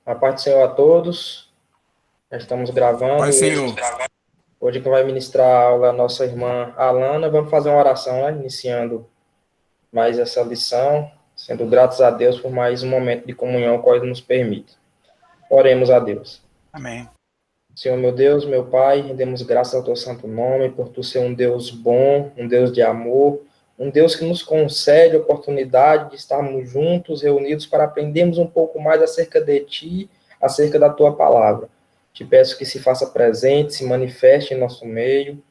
A paz do Senhor a todos. Já estamos gravando. Pai, Senhor. Hoje que vai ministrar a aula a nossa irmã Alana. Vamos fazer uma oração, né? Iniciando mais essa lição, sendo gratos a Deus por mais um momento de comunhão que Ele nos permite. Oremos a Deus. Amém. Senhor, meu Deus, meu Pai, rendemos graças ao Teu santo nome, por Tu ser um Deus bom, um Deus de amor, um Deus que nos concede a oportunidade de estarmos juntos, reunidos, para aprendermos um pouco mais acerca de Ti, acerca da Tua palavra. Te peço que se faça presente, se manifeste em nosso meio,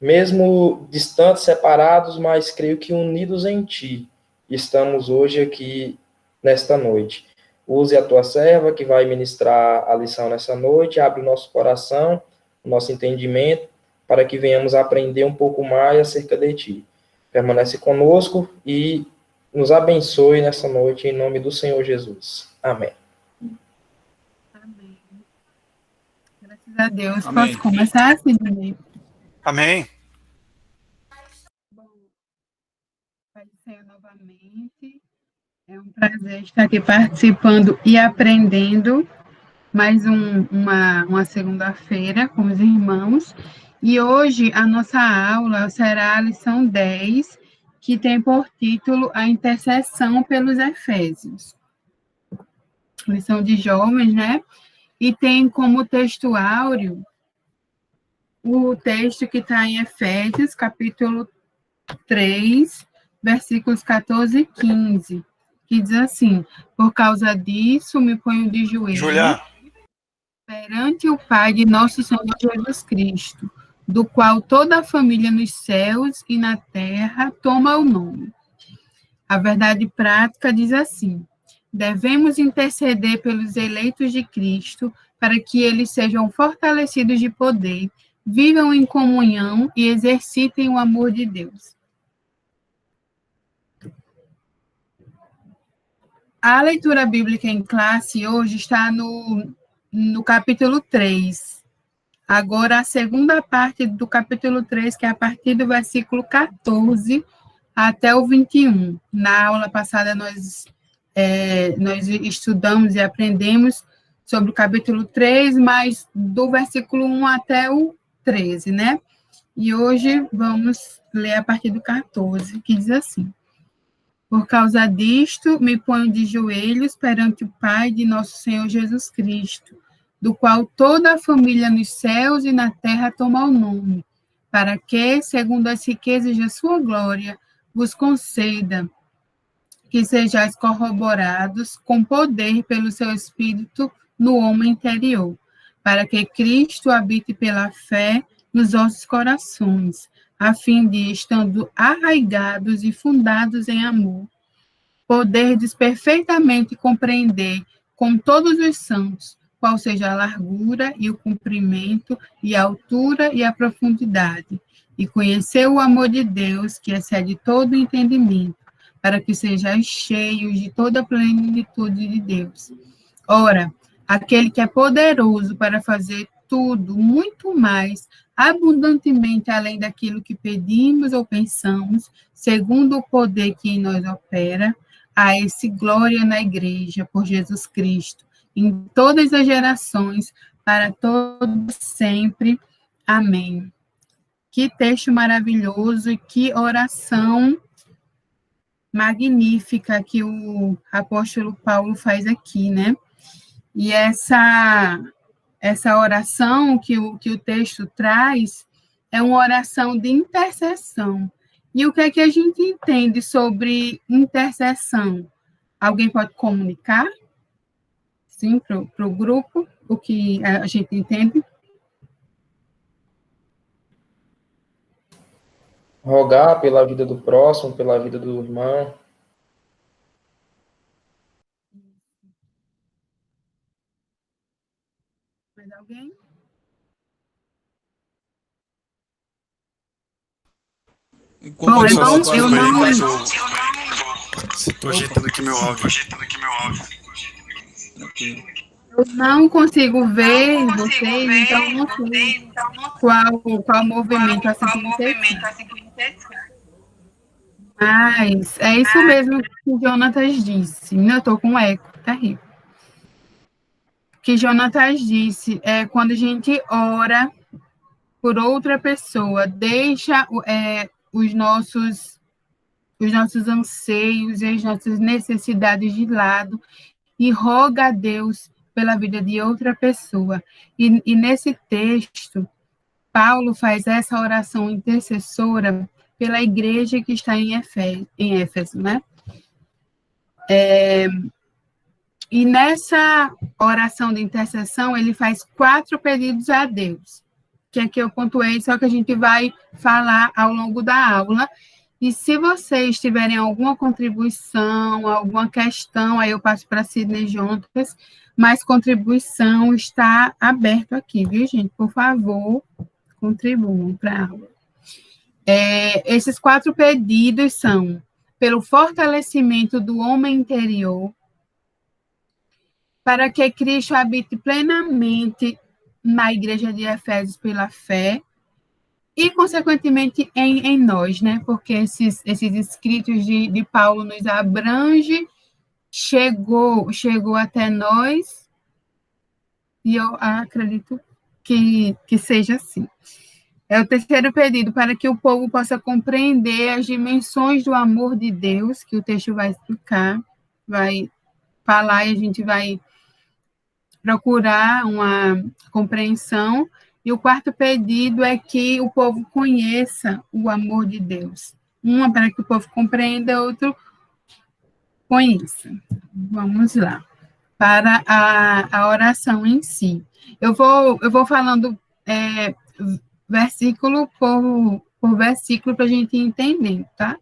mesmo distantes, separados, mas creio que unidos em Ti, estamos hoje aqui, nesta noite. Use a Tua serva, que vai ministrar a lição nessa noite, abre o nosso coração, o nosso entendimento, para que venhamos aprender um pouco mais acerca de Ti. Permanece conosco e nos abençoe nessa noite, em nome do Senhor Jesus. Amém. Amém. Graças a Deus. Amém. Posso começar, Sidney? Amém. Bom, Pai do Senhor novamente. É um prazer estar aqui participando e aprendendo mais uma segunda-feira com os irmãos. E hoje a nossa aula será a lição 10, que tem por título A Intercessão pelos Efésios. Lição de jovens, né? E tem como texto áureo o texto que está em Efésios, capítulo 3, versículos 14 e 15, que diz assim: por causa disso, me ponho de joelhos Julia. perante o Pai de nosso Senhor Jesus Cristo, do qual toda a família nos céus e na terra toma o nome. A verdade prática diz assim: devemos interceder pelos eleitos de Cristo, para que eles sejam fortalecidos de poder, vivam em comunhão e exercitem o amor de Deus. A leitura bíblica em classe hoje está no capítulo 3. Agora, a segunda parte do capítulo 3, que é a partir do versículo 14 até o 21. Na aula passada, nós estudamos e aprendemos sobre o capítulo 3, mas do versículo 1 até o 13, né? E hoje vamos ler a partir do 14, que diz assim: por causa disto, me ponho de joelhos perante o Pai de nosso Senhor Jesus Cristo, do qual toda a família nos céus e na terra toma o nome, para que, segundo as riquezas da sua glória, vos conceda que sejais corroborados com poder pelo seu Espírito no homem interior, para que Cristo habite pela fé nos vossos corações, a fim de, estando arraigados e fundados em amor, poderdes perfeitamente compreender com todos os santos qual seja a largura e o comprimento e a altura e a profundidade, e conhecer o amor de Deus, que excede todo o entendimento, para que sejais cheios de toda a plenitude de Deus. Ora, aquele que é poderoso para fazer tudo, muito mais, abundantemente além daquilo que pedimos ou pensamos, segundo o poder que em nós opera, a esse glória na igreja, por Jesus Cristo, em todas as gerações, para todos sempre. Amém. Que texto maravilhoso e que oração magnífica que o apóstolo Paulo faz aqui, né? E essa oração que o texto traz é uma oração de intercessão. E o que é que a gente entende sobre intercessão? Alguém pode comunicar? Sim, para o grupo, o que a gente entende? Rogar pela vida do próximo, pela vida do irmão. Mais alguém? Bom, então, eu não... Estou ajeitando aqui meu áudio. Eu não consigo ver vocês, então não sei qual movimento assim que vocês fazem. Mas é isso mesmo que o Jonatas disse. Eu estou com eco terrível. que Jonatas disse, quando a gente ora por outra pessoa, deixa os nossos anseios e as nossas necessidades de lado e roga a Deus pela vida de outra pessoa. E nesse texto, Paulo faz essa oração intercessora pela igreja que está em Éfeso, né? E nessa oração de intercessão, ele faz 4 pedidos a Deus, que aqui eu pontuei, só que a gente vai falar ao longo da aula. E se vocês tiverem alguma contribuição, alguma questão, aí eu passo para Sidney Juntas, mas contribuição está aberto aqui, viu, gente? Por favor, contribuam para a aula. Esses 4 pedidos são pelo fortalecimento do homem interior, para que Cristo habite plenamente na igreja de Efésios pela fé, e, consequentemente, em nós, né? Porque esses escritos de Paulo nos abrange, chegou até nós, e eu acredito que seja assim. É o terceiro pedido, para que o povo possa compreender as dimensões do amor de Deus, que o texto vai explicar, vai falar e a gente vai procurar uma compreensão. E o quarto pedido é que o povo conheça o amor de Deus. Uma para que o povo compreenda, outro conheça. Vamos lá. Para a oração em si. Eu vou falando versículo por versículo para a gente entender, tá?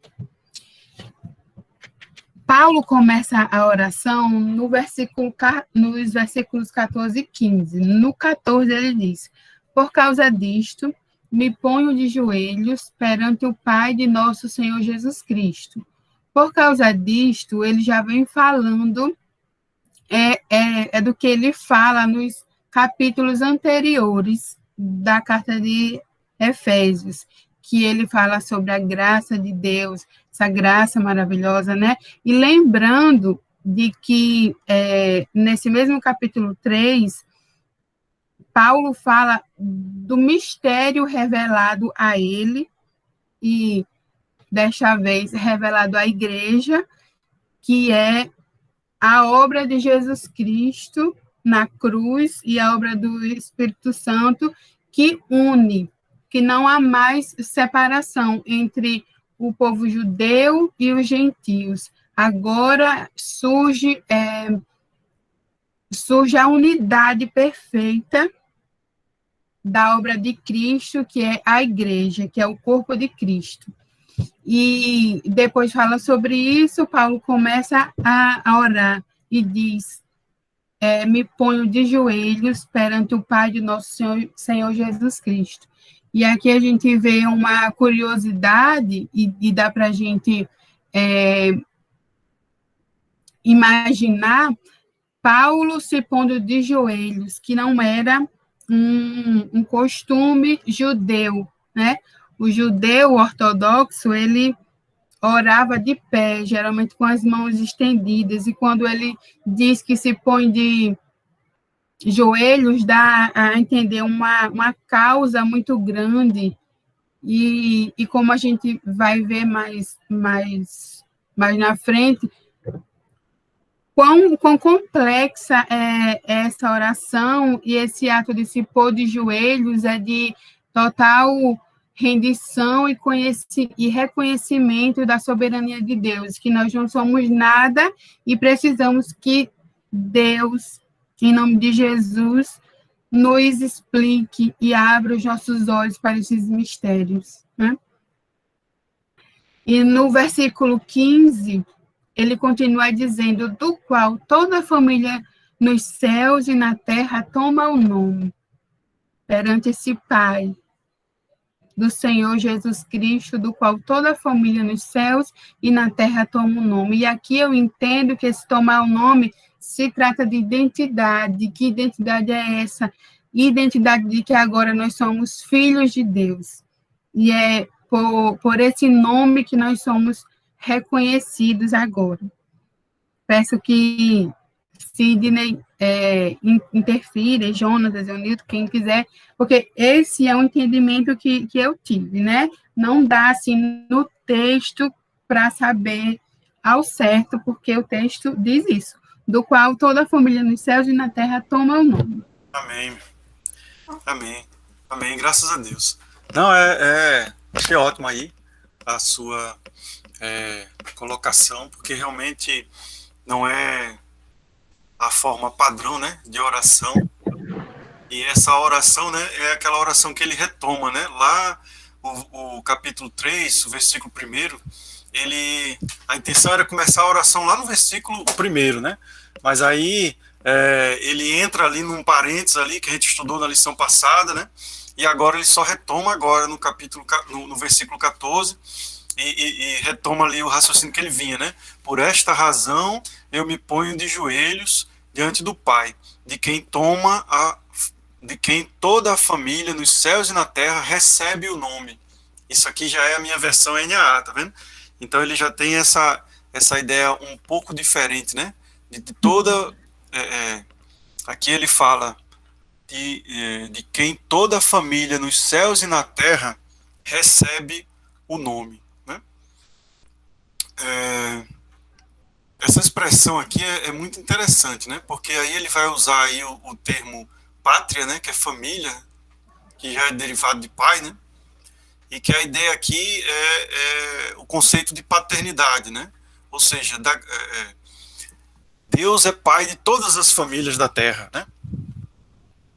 Paulo começa a oração nos versículos 14 e 15. No 14 ele diz: por causa disto, me ponho de joelhos perante o Pai de nosso Senhor Jesus Cristo. Por causa disto, ele já vem falando, do que ele fala nos capítulos anteriores da carta de Efésios, que ele fala sobre a graça de Deus, essa graça maravilhosa, né? E lembrando de que, nesse mesmo capítulo 3, Paulo fala do mistério revelado a ele, e desta vez revelado à igreja, que é a obra de Jesus Cristo na cruz e a obra do Espírito Santo, que une, que não há mais separação entre o povo judeu e os gentios. Agora surge a unidade perfeita da obra de Cristo, que é a igreja, que é o corpo de Cristo. E depois fala sobre isso, Paulo começa a orar e diz: me ponho de joelhos perante o Pai de nosso Senhor Jesus Cristo. E aqui a gente vê uma curiosidade, e dá para a gente imaginar Paulo se pondo de joelhos, que não era um costume judeu, né? O judeu ortodoxo, ele orava de pé, geralmente com as mãos estendidas, e quando ele diz que se põe de joelhos, dá a entender uma causa muito grande, e como a gente vai ver mais na frente, quão complexa é essa oração, e esse ato de se pôr de joelhos é de total rendição e reconhecimento da soberania de Deus, que nós não somos nada e precisamos que Deus, em nome de Jesus, nos explique e abra os nossos olhos para esses mistérios, né? E no versículo 15, ele continua dizendo: do qual toda a família nos céus e na terra toma o nome, perante esse Pai do Senhor Jesus Cristo, do qual toda a família nos céus e na terra toma o nome. E aqui eu entendo que esse tomar o nome se trata de identidade. Que identidade é essa? Identidade de que agora nós somos filhos de Deus. E é por esse nome que nós somos reconhecidos agora. Peço que Sidney interfira, Jonas, Eunilton, quem quiser, porque esse é o entendimento que eu tive, né? Não dá, assim, no texto para saber ao certo, porque o texto diz isso, do qual toda a família nos céus e na terra toma o nome. Amém. Amém. Amém. Graças a Deus. Não, achei ótimo aí a sua colocação, porque realmente não é a forma padrão, né, de oração. E essa oração, né, é aquela oração que ele retoma, né? Lá, o capítulo 3, o versículo 1, a intenção era começar a oração lá no versículo 1, né? Mas aí ele entra ali num parênteses ali que a gente estudou na lição passada, né? E agora ele só retoma agora no versículo 14 e retoma ali o raciocínio que ele vinha, né? Por esta razão eu me ponho de joelhos diante do Pai, de quem toda a família nos céus e na terra recebe o nome. Isso aqui já é a minha versão NAA, tá vendo? Então ele já tem essa ideia um pouco diferente, né? De toda... aqui ele fala de quem toda a família nos céus e na terra recebe o nome, né? Essa expressão aqui é muito interessante, né? Porque aí ele vai usar aí o termo pátria, né? Que é família, que já é derivado de pai, né? E que a ideia aqui é o conceito de paternidade, né? Ou seja, Deus é pai de todas as famílias da terra, né?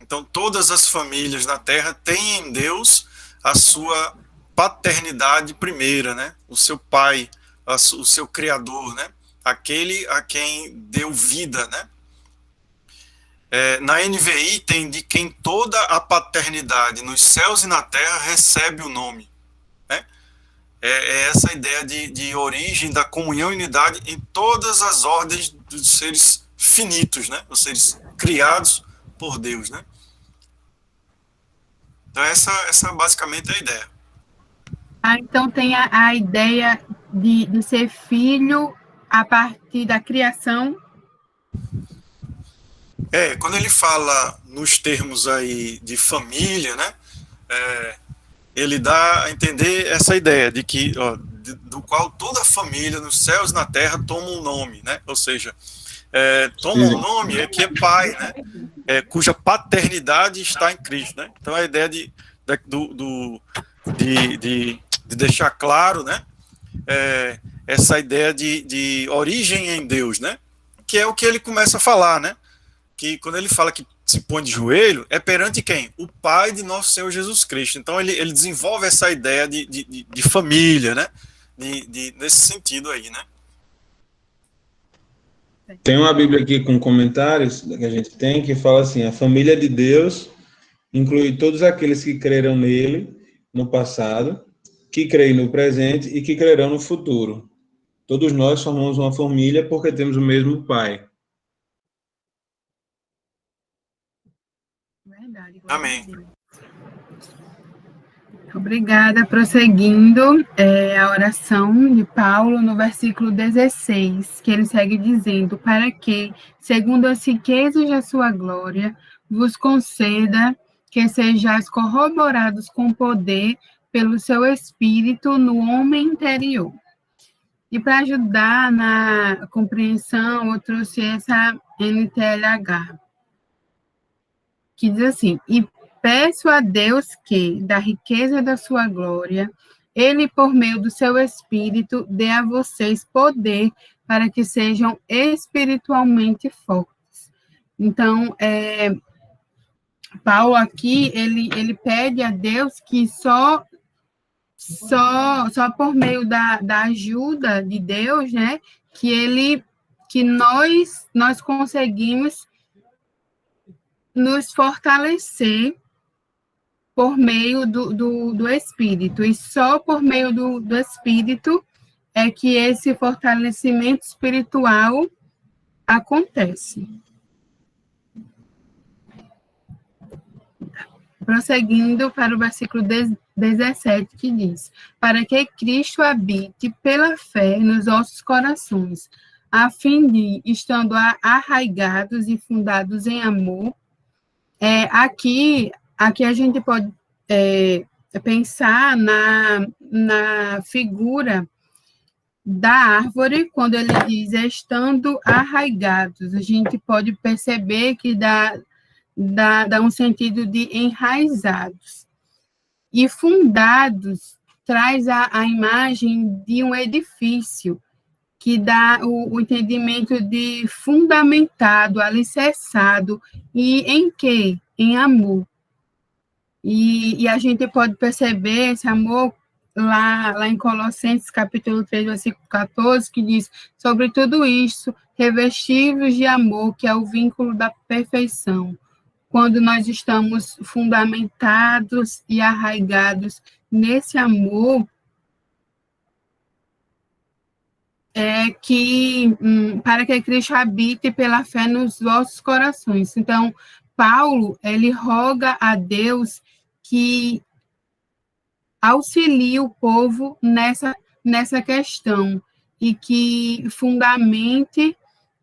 Então, todas as famílias da terra têm em Deus a sua paternidade primeira, né? O seu pai, o seu criador, né? Aquele a quem deu vida, né? Na NVI tem de quem toda a paternidade nos céus e na terra recebe o nome, né? É essa ideia de origem, da comunhão e unidade em todas as ordens dos seres finitos, né? Os seres criados por Deus, né? Então essa basicamente é a ideia. Então tem a ideia de ser filho a partir da criação. Quando ele fala nos termos aí de família, né? Ele dá a entender essa ideia de que, do qual toda a família nos céus e na terra toma um nome, né? Ou seja, toma um nome que é pai, né? Cuja paternidade está em Cristo, né? Então a ideia de deixar claro, né? Essa ideia de origem em Deus, né? Que é o que ele começa a falar, né? Que quando ele fala que se põe de joelho, é perante quem? O Pai de nosso Senhor Jesus Cristo. Então ele desenvolve essa ideia de família, né? Nesse sentido aí, né? Tem uma Bíblia aqui com comentários que a gente tem que fala assim: a família de Deus inclui todos aqueles que creram nele no passado, que creem no presente e que crerão no futuro. Todos nós formamos uma família porque temos o mesmo Pai. Verdade. Amém. Obrigada. Prosseguindo a oração de Paulo no versículo 16, que ele segue dizendo: para que, segundo as riquezas da sua glória, vos conceda que sejais corroborados com poder pelo seu Espírito no homem interior. E para ajudar na compreensão, eu trouxe essa NTLH, que diz assim: e peço a Deus que, da riqueza da sua glória, ele, por meio do seu Espírito, dê a vocês poder para que sejam espiritualmente fortes. Então, Paulo aqui, ele pede a Deus que só por meio da ajuda de Deus, né, que nós conseguimos nos fortalecer por meio do Espírito, e só por meio do Espírito é que esse fortalecimento espiritual acontece. Prosseguindo para o versículo 17, que diz: para que Cristo habite pela fé nos vossos corações, a fim de, estando arraigados e fundados em amor. Aqui a gente pode pensar na figura da árvore, quando ele diz estando arraigados. A gente pode perceber que dá um sentido de enraizados. E fundados traz a imagem de um edifício, que dá o entendimento de fundamentado, alicerçado, e em quê? Em amor. E a gente pode perceber esse amor lá em Colossenses, capítulo 3, versículo 14, que diz, sobre tudo isso, revestivos de amor, que é o vínculo da perfeição. Quando nós estamos fundamentados e arraigados nesse amor, para que Cristo habite pela fé nos vossos corações. Então, Paulo, ele roga a Deus que auxilie o povo nessa questão e que fundamente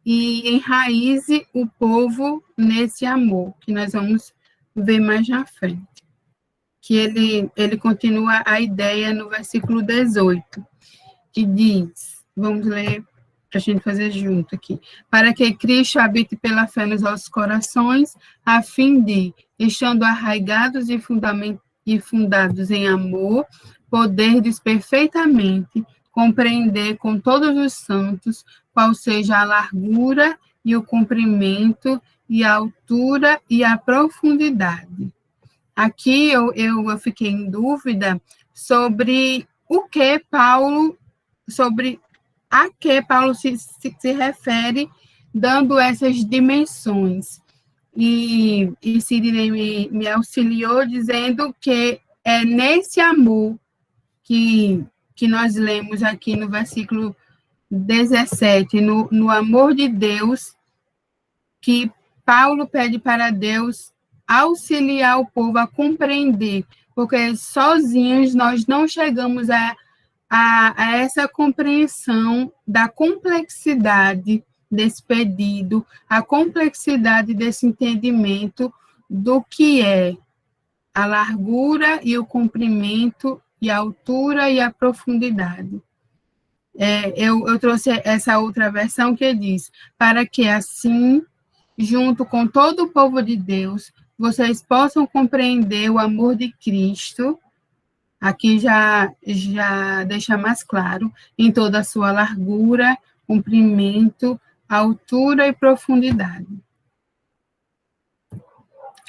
e enraize o povo nesse amor, que nós vamos ver mais na frente. Que ele continua a ideia no versículo 18, que diz, vamos ler para a gente fazer junto aqui, para que Cristo habite pela fé nos vossos corações, a fim de, estando arraigados e fundados em amor, poderdes perfeitamente compreender com todos os santos qual seja a largura e o comprimento e a altura e a profundidade. Aqui eu fiquei em dúvida sobre a que Paulo se refere, dando essas dimensões. E Sidney me auxiliou dizendo que é nesse amor que nós lemos aqui no versículo 17, no amor de Deus, que Paulo pede para Deus auxiliar o povo a compreender, porque sozinhos nós não chegamos a essa compreensão da complexidade desse pedido, a complexidade desse entendimento do que é a largura e o comprimento, e a altura e a profundidade. Eu trouxe essa outra versão que diz, para que assim, junto com todo o povo de Deus, vocês possam compreender o amor de Cristo, aqui já deixa mais claro, em toda a sua largura, comprimento, altura e profundidade.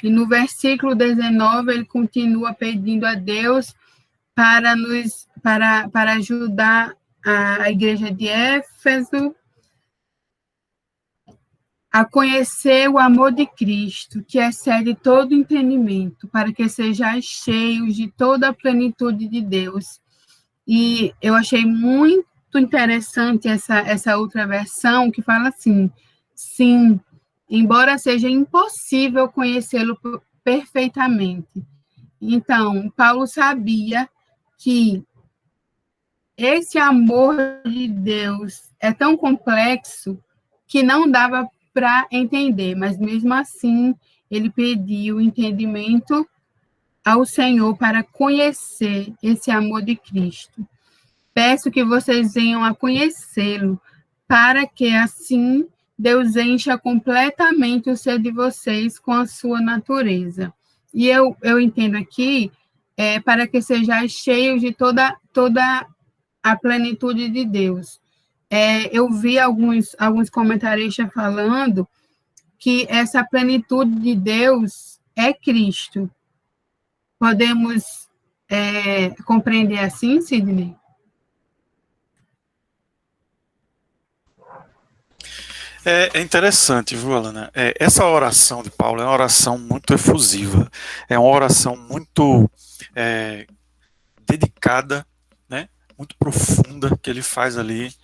E no versículo 19, ele continua pedindo a Deus para ajudar a igreja de Éfeso a conhecer o amor de Cristo, que excede todo entendimento, para que sejais cheios de toda a plenitude de Deus. E eu achei muito interessante essa outra versão, que fala assim, sim, embora seja impossível conhecê-lo perfeitamente. Então, Paulo sabia que esse amor de Deus é tão complexo que não dava para entender, mas mesmo assim ele pediu entendimento ao Senhor para conhecer esse amor de Cristo. Peço que vocês venham a conhecê-lo, para que assim Deus encha completamente o ser de vocês com a sua natureza. E eu entendo aqui, para que sejais cheios de toda a plenitude de Deus. Eu vi alguns comentaristas falando que essa plenitude de Deus é Cristo. Podemos compreender assim, Sidney? É interessante, viu, Alana? Essa oração de Paulo é uma oração muito efusiva, é uma oração muito dedicada, né? Muito profunda que ele faz ali.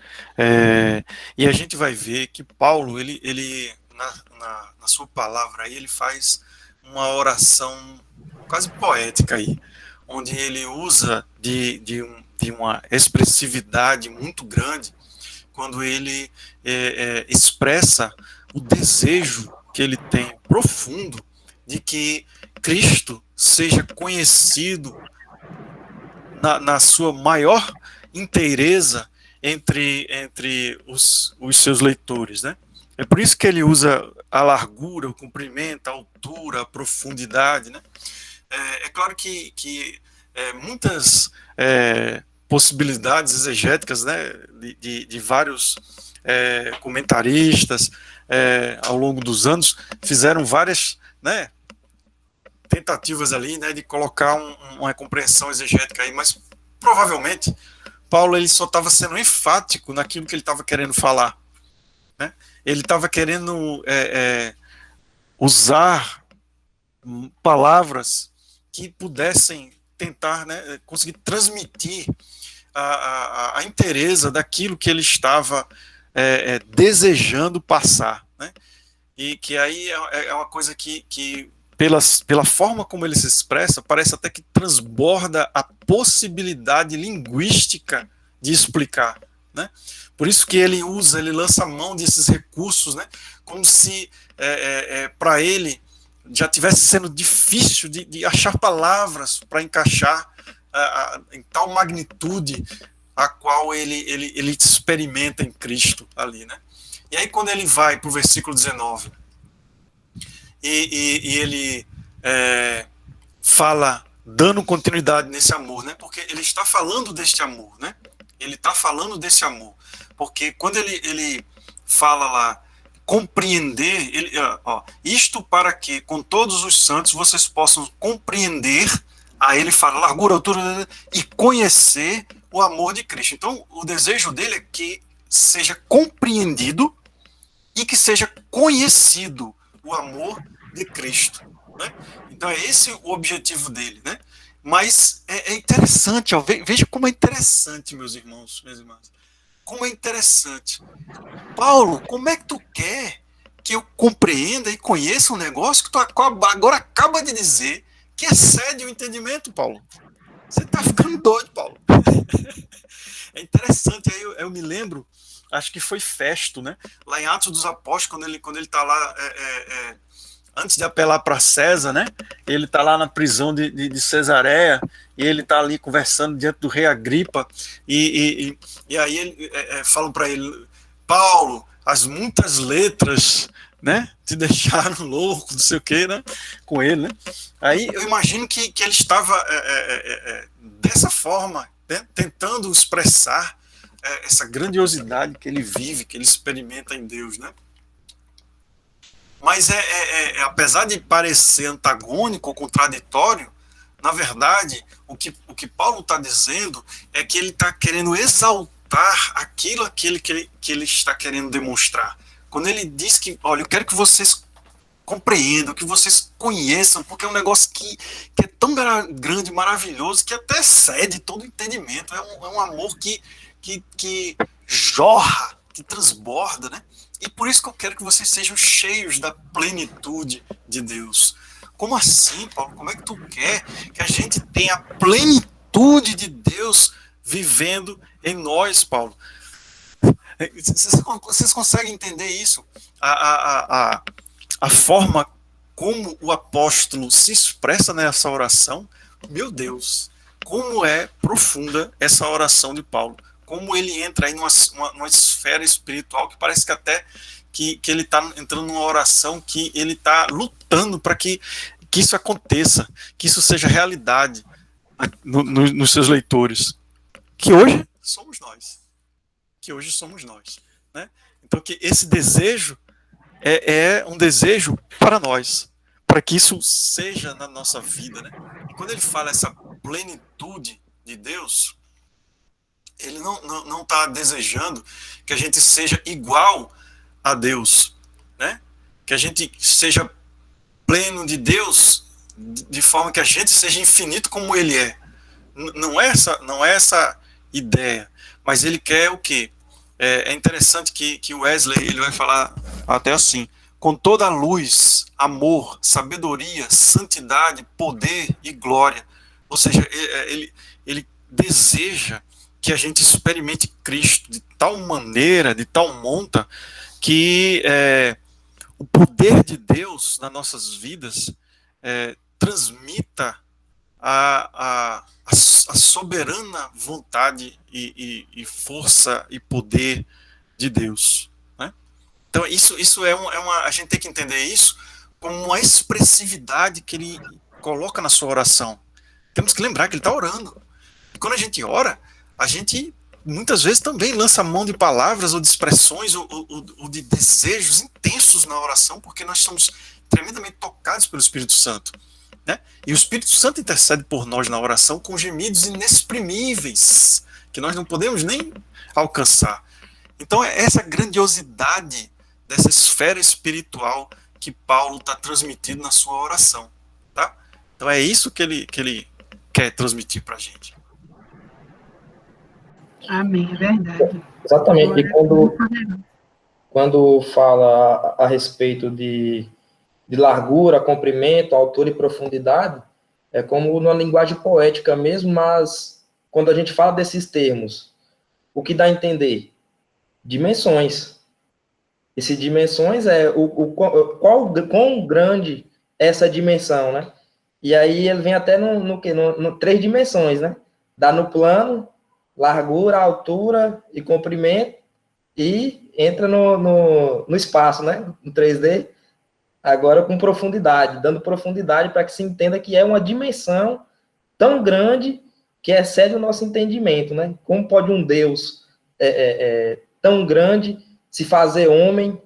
E a gente vai ver que Paulo, ele na sua palavra aí, ele faz uma oração quase poética aí, onde ele usa de uma expressividade muito grande quando ele expressa o desejo que ele tem profundo de que Cristo seja conhecido na sua maior inteireza entre os seus leitores, né? É por isso que ele usa a largura, o comprimento, a altura, a profundidade, né? É claro que muitas possibilidades exegéticas, né, de vários comentaristas ao longo dos anos fizeram várias, né, tentativas ali, né, de colocar uma compreensão exegética aí, mas provavelmente Paulo ele só estava sendo enfático naquilo que ele estava querendo falar, né? Ele estava querendo usar palavras que pudessem tentar, né, conseguir transmitir a inteireza daquilo que ele estava desejando passar, né? E que aí é uma coisa que pela forma como ele se expressa, parece até que transborda a possibilidade linguística de explicar, né? Por isso que ele lança mão desses recursos, né? Como se para ele já tivesse sendo difícil de achar palavras para encaixar em tal magnitude a qual ele experimenta em Cristo ali, né? E aí quando ele vai para o versículo 19 e ele fala, dando continuidade nesse amor, né? Porque ele está falando deste amor, né? Ele está falando desse amor, porque quando ele fala lá, compreender, isto para que com todos os santos vocês possam compreender, aí ele fala largura, altura e conhecer o amor de Cristo. Então o desejo dele é que seja compreendido e que seja conhecido o amor de Cristo, né? Então é esse o objetivo dele, né? Mas é interessante, ó, veja como é interessante, meus irmãos, minhas irmãs, como é interessante. Paulo, como é que tu quer que eu compreenda e conheça um negócio que tu agora acaba de dizer que excede o entendimento, Paulo? Você está ficando doido, Paulo. É interessante, aí eu me lembro, acho que foi Festo, né? Lá em Atos dos Apóstolos, quando ele está lá, antes de apelar para César, né? Ele está lá na prisão de Cesareia, e ele está ali conversando diante do rei Agripa, e aí falam para ele, Paulo, as muitas letras, né, te deixaram louco, não sei o que, né, com ele, né? Aí eu imagino que ele estava dessa forma, né, tentando expressar essa grandiosidade que ele vive, que ele experimenta em Deus, né? Mas apesar de parecer antagônico ou contraditório, na verdade, o que Paulo está dizendo é que ele está querendo exaltar aquilo que ele está querendo demonstrar. Quando ele diz que, olha, eu quero que vocês compreendam, que vocês conheçam, porque é um negócio que é tão grande, maravilhoso, que até excede todo entendimento. É um amor que jorra, que transborda, né? E por isso que eu quero que vocês sejam cheios da plenitude de Deus. Como assim, Paulo? Como é que tu quer que a gente tenha a plenitude de Deus vivendo em nós, Paulo? Vocês conseguem entender isso? A forma como o apóstolo se expressa nessa oração? Meu Deus, como é profunda essa oração de Paulo. Como ele entra aí numa esfera espiritual que parece que até que ele está entrando numa oração que ele está lutando para que isso aconteça, que isso seja realidade nos seus leitores, que hoje somos nós. Né? Então que esse desejo é um desejo para nós, para que isso seja na nossa vida, né? E quando ele fala essa plenitude de Deus, ele não está desejando que a gente seja igual a Deus, né? Que a gente seja pleno de Deus de forma que a gente seja infinito como ele é. Não é essa ideia, mas ele quer o quê? É interessante que Wesley ele vai falar até assim, com toda a luz, amor, sabedoria, santidade, poder e glória. Ou seja, ele deseja que a gente experimente Cristo de tal maneira, de tal monta, que o poder de Deus nas nossas vidas transmita a soberana vontade e força e poder de Deus, né? Então isso a gente tem que entender isso como uma expressividade que ele coloca na sua oração. Temos que lembrar que ele está orando. E quando a gente ora, a gente muitas vezes também lança mão de palavras ou de expressões ou de desejos intensos na oração, porque nós somos tremendamente tocados pelo Espírito Santo, né? E o Espírito Santo intercede por nós na oração com gemidos inexprimíveis, que nós não podemos nem alcançar. Então é essa grandiosidade dessa esfera espiritual que Paulo está transmitindo na sua oração, tá? Então é isso que ele quer transmitir para a gente. Amém, é verdade. Exatamente. E quando fala a respeito de largura, comprimento, altura e profundidade, é como numa linguagem poética mesmo, mas quando a gente fala desses termos, o que dá a entender? Dimensões. Essas dimensões é quão grande é essa dimensão, né? E aí ele vem até no 3 dimensões, né? Dá no plano, largura, altura e comprimento, e entra no espaço, né? No 3D, agora com profundidade, dando profundidade para que se entenda que é uma dimensão tão grande que excede o nosso entendimento, né? Como pode um Deus tão grande se fazer homem,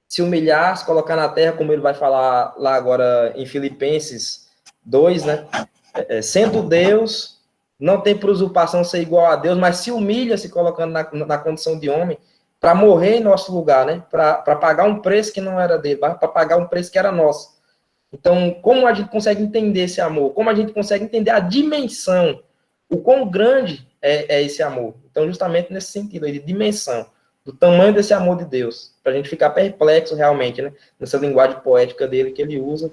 se humilhar, se colocar na terra, como ele vai falar lá agora em Filipenses 2, né? Sendo Deus, não tem por usurpação ser igual a Deus, mas se humilha, se colocando na condição de homem, para morrer em nosso lugar, né? Para pagar um preço que não era dele, para pagar um preço que era nosso. Então, como a gente consegue entender esse amor? Como a gente consegue entender a dimensão? O quão grande é esse amor? Então, justamente nesse sentido aí, de dimensão, do tamanho desse amor de Deus, para a gente ficar perplexo realmente, né? Nessa linguagem poética dele que ele usa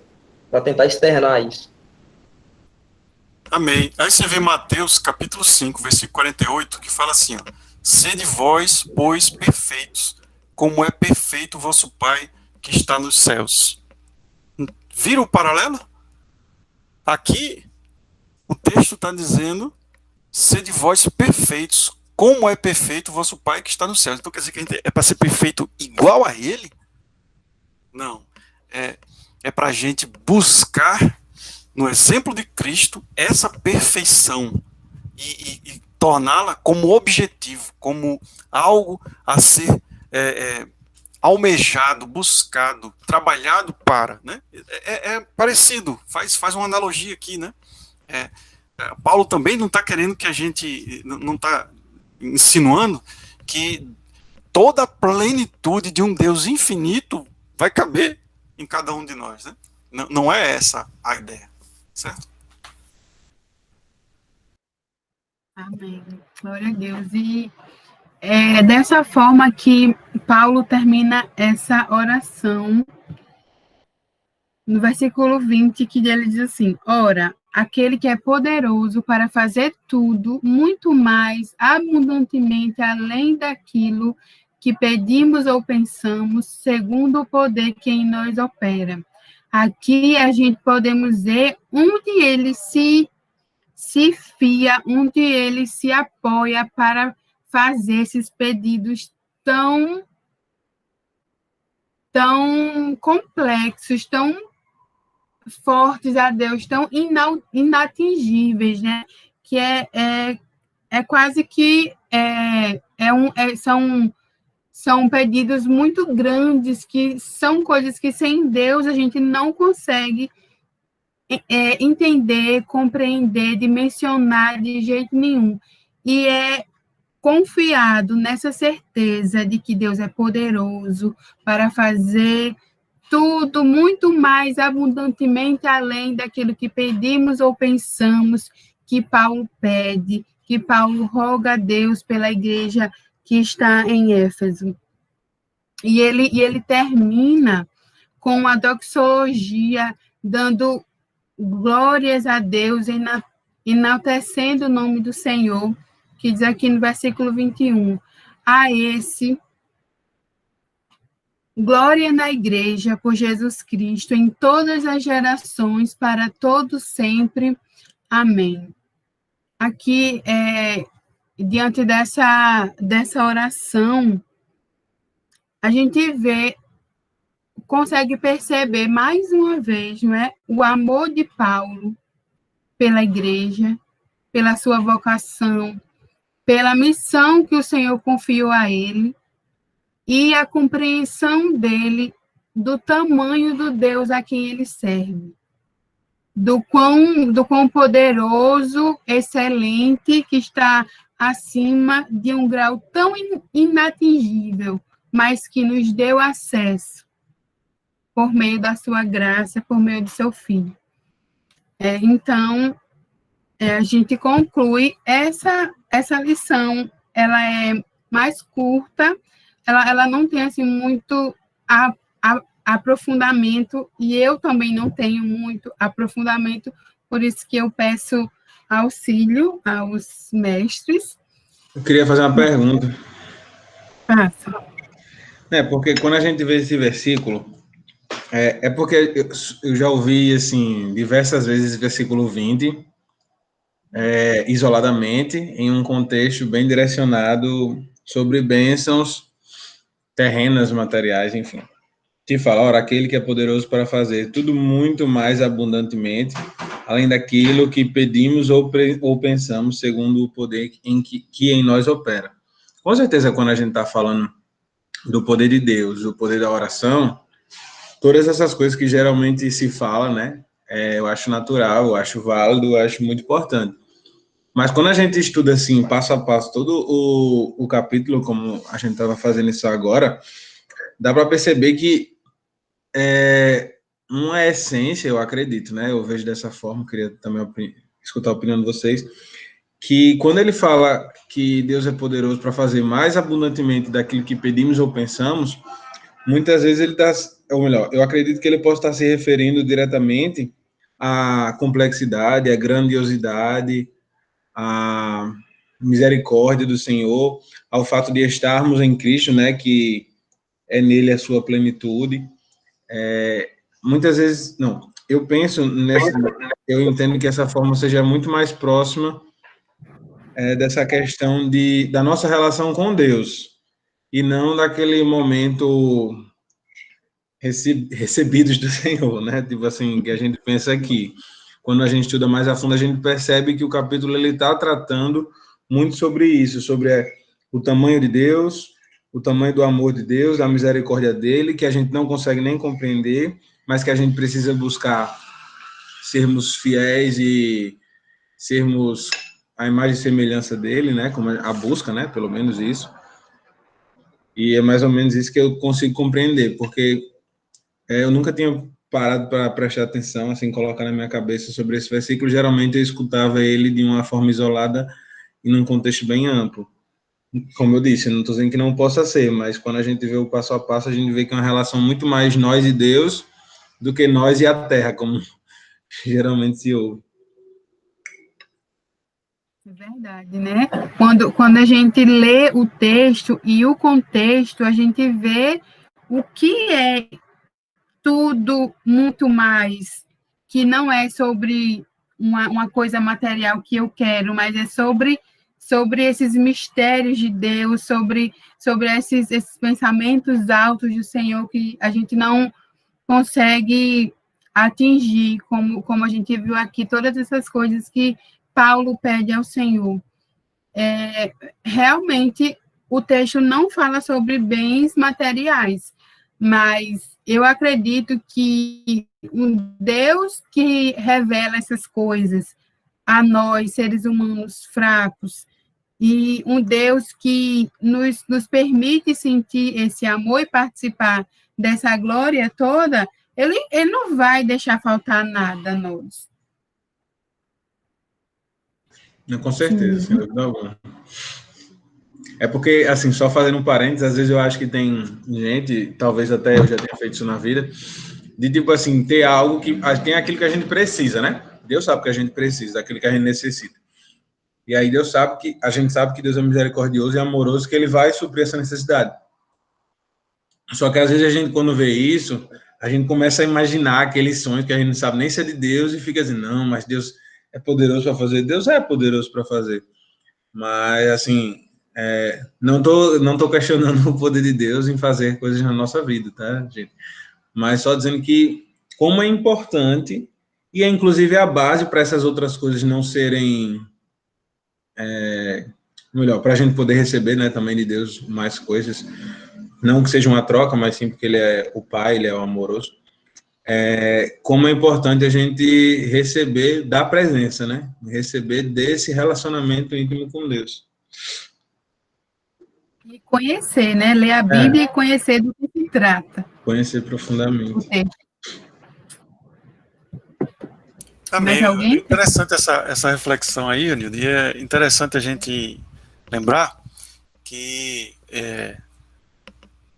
para tentar externar isso. Amém. Aí você vê Mateus capítulo 5, versículo 48, que fala assim, ó: sede vós, pois, perfeitos, como é perfeito o vosso Pai que está nos céus. Viram o paralelo? Aqui, o texto está dizendo, sede vós perfeitos, como é perfeito o vosso Pai que está nos céus. Então quer dizer que a gente é para ser perfeito igual a Ele? Não. É para a gente buscar, no exemplo de Cristo, essa perfeição e torná-la como objetivo, como algo a ser almejado, buscado, trabalhado para, né? É parecido, faz uma analogia aqui, né? Paulo também não está querendo que a gente, não está insinuando que toda a plenitude de um Deus infinito vai caber em cada um de nós, né? Não é essa a ideia, certo? Amém. Glória a Deus. E é dessa forma que Paulo termina essa oração no versículo 20, que ele diz assim: ora, aquele que é poderoso para fazer tudo, muito mais abundantemente além daquilo que pedimos ou pensamos, segundo o poder que em nós opera. Aqui a gente podemos ver onde ele se fia, onde ele se apoia para fazer esses pedidos tão complexos, tão fortes a Deus, tão inatingíveis, né? Que é quase que são pedidos muito grandes, que são coisas que sem Deus a gente não consegue entender, compreender, dimensionar de jeito nenhum. E é confiado nessa certeza de que Deus é poderoso para fazer tudo muito mais abundantemente além daquilo que pedimos ou pensamos, que Paulo pede, que Paulo roga a Deus pela igreja que está em Éfeso. E ele termina com a doxologia, dando glórias a Deus, enaltecendo o nome do Senhor, que diz aqui no versículo 21, a esse, glória na igreja por Jesus Cristo, em todas as gerações, para todos sempre. Amém. Aqui, diante dessa oração, a gente consegue perceber mais uma vez, não é, o amor de Paulo pela igreja, pela sua vocação, pela missão que o Senhor confiou a ele, e a compreensão dele do tamanho do Deus a quem ele serve, do quão poderoso, excelente, que está acima de um grau tão inatingível, mas que nos deu acesso por meio da sua graça, por meio do seu Filho. Então, a gente conclui essa lição, ela é mais curta, ela não tem assim, muito aprofundamento, e eu também não tenho muito aprofundamento, por isso que eu peço auxílio aos mestres. Eu queria fazer uma pergunta. Faça. Porque quando a gente vê esse versículo, porque eu já ouvi, assim, diversas vezes esse versículo 20, isoladamente, em um contexto bem direcionado sobre bênçãos terrenas, materiais, enfim. Que fala, ora, aquele que é poderoso para fazer tudo muito mais abundantemente, além daquilo que pedimos ou pensamos, segundo o poder que em nós opera. Com certeza, quando a gente está falando do poder de Deus, do poder da oração, todas essas coisas que geralmente se fala, né? Eu acho natural, eu acho válido, eu acho muito importante. Mas quando a gente estuda, assim, passo a passo, todo o capítulo, como a gente estava fazendo isso agora, dá para perceber que uma essência, eu acredito, né? Eu vejo dessa forma, queria também escutar a opinião de vocês, que quando ele fala que Deus é poderoso para fazer mais abundantemente daquilo que pedimos ou pensamos, muitas vezes ele está, ou melhor, eu acredito que ele possa estar se referindo diretamente à complexidade, à grandiosidade, à misericórdia do Senhor, ao fato de estarmos em Cristo, né, que é nele a sua plenitude. Muitas vezes, não, eu penso eu entendo que essa forma seja muito mais próxima dessa questão da nossa relação com Deus, e não daquele momento recebidos do Senhor, né? Tipo assim, que a gente pensa aqui. Quando a gente estuda mais a fundo, a gente percebe que o capítulo ele está tratando muito sobre isso, sobre o tamanho de Deus, o tamanho do amor de Deus, da misericórdia dele, que a gente não consegue nem compreender, mas que a gente precisa buscar sermos fiéis e sermos a imagem e semelhança dele, né? Como a busca, né? Pelo menos isso. E é mais ou menos isso que eu consigo compreender, porque eu nunca tinha parado para prestar atenção, assim, colocar na minha cabeça sobre esse versículo. Geralmente eu escutava ele de uma forma isolada e num contexto bem amplo. Como eu disse, eu não estou dizendo que não possa ser, mas quando a gente vê o passo a passo, a gente vê que é uma relação muito mais nós e Deus do que nós e a terra, como geralmente se ouve. É verdade, né? Quando a gente lê o texto e o contexto, a gente vê o que é tudo muito mais, que não é sobre uma coisa material que eu quero, mas é sobre esses mistérios de Deus, sobre esses pensamentos altos do Senhor que a gente não consegue atingir, como a gente viu aqui, todas essas coisas que Paulo pede ao Senhor. Realmente, o texto não fala sobre bens materiais, mas eu acredito que um Deus que revela essas coisas a nós, seres humanos fracos, e um Deus que nos permite sentir esse amor e participar dessa glória toda, ele não vai deixar faltar nada a nós. Com certeza, sem dúvida alguma. É porque, assim, só fazendo um parênteses, às vezes eu acho que tem gente, talvez até eu já tenha feito isso na vida, de tipo assim, ter algo que tem aquilo que a gente precisa, né? Deus sabe que a gente precisa, aquilo que a gente necessita. E aí a gente sabe que Deus é misericordioso e amoroso, que ele vai suprir essa necessidade. Só que às vezes a gente, quando vê isso, a gente começa a imaginar aqueles sonhos que a gente não sabe nem se é de Deus e fica assim, não, mas Deus é poderoso para fazer. Deus é poderoso para fazer. Mas, assim, não tô questionando o poder de Deus em fazer coisas na nossa vida, tá, gente? Mas só dizendo que como é importante e é inclusive a base para essas outras coisas não serem... melhor, para a gente poder receber, né, também de Deus mais coisas, não que seja uma troca, mas sim porque ele é o Pai, ele é o amoroso. Como é importante a gente receber da presença, né? Receber desse relacionamento íntimo com Deus. E conhecer, né? Ler a Bíblia e conhecer do que se trata. Conhecer profundamente. Amém. Interessante essa reflexão aí, Anildo, e é interessante a gente lembrar que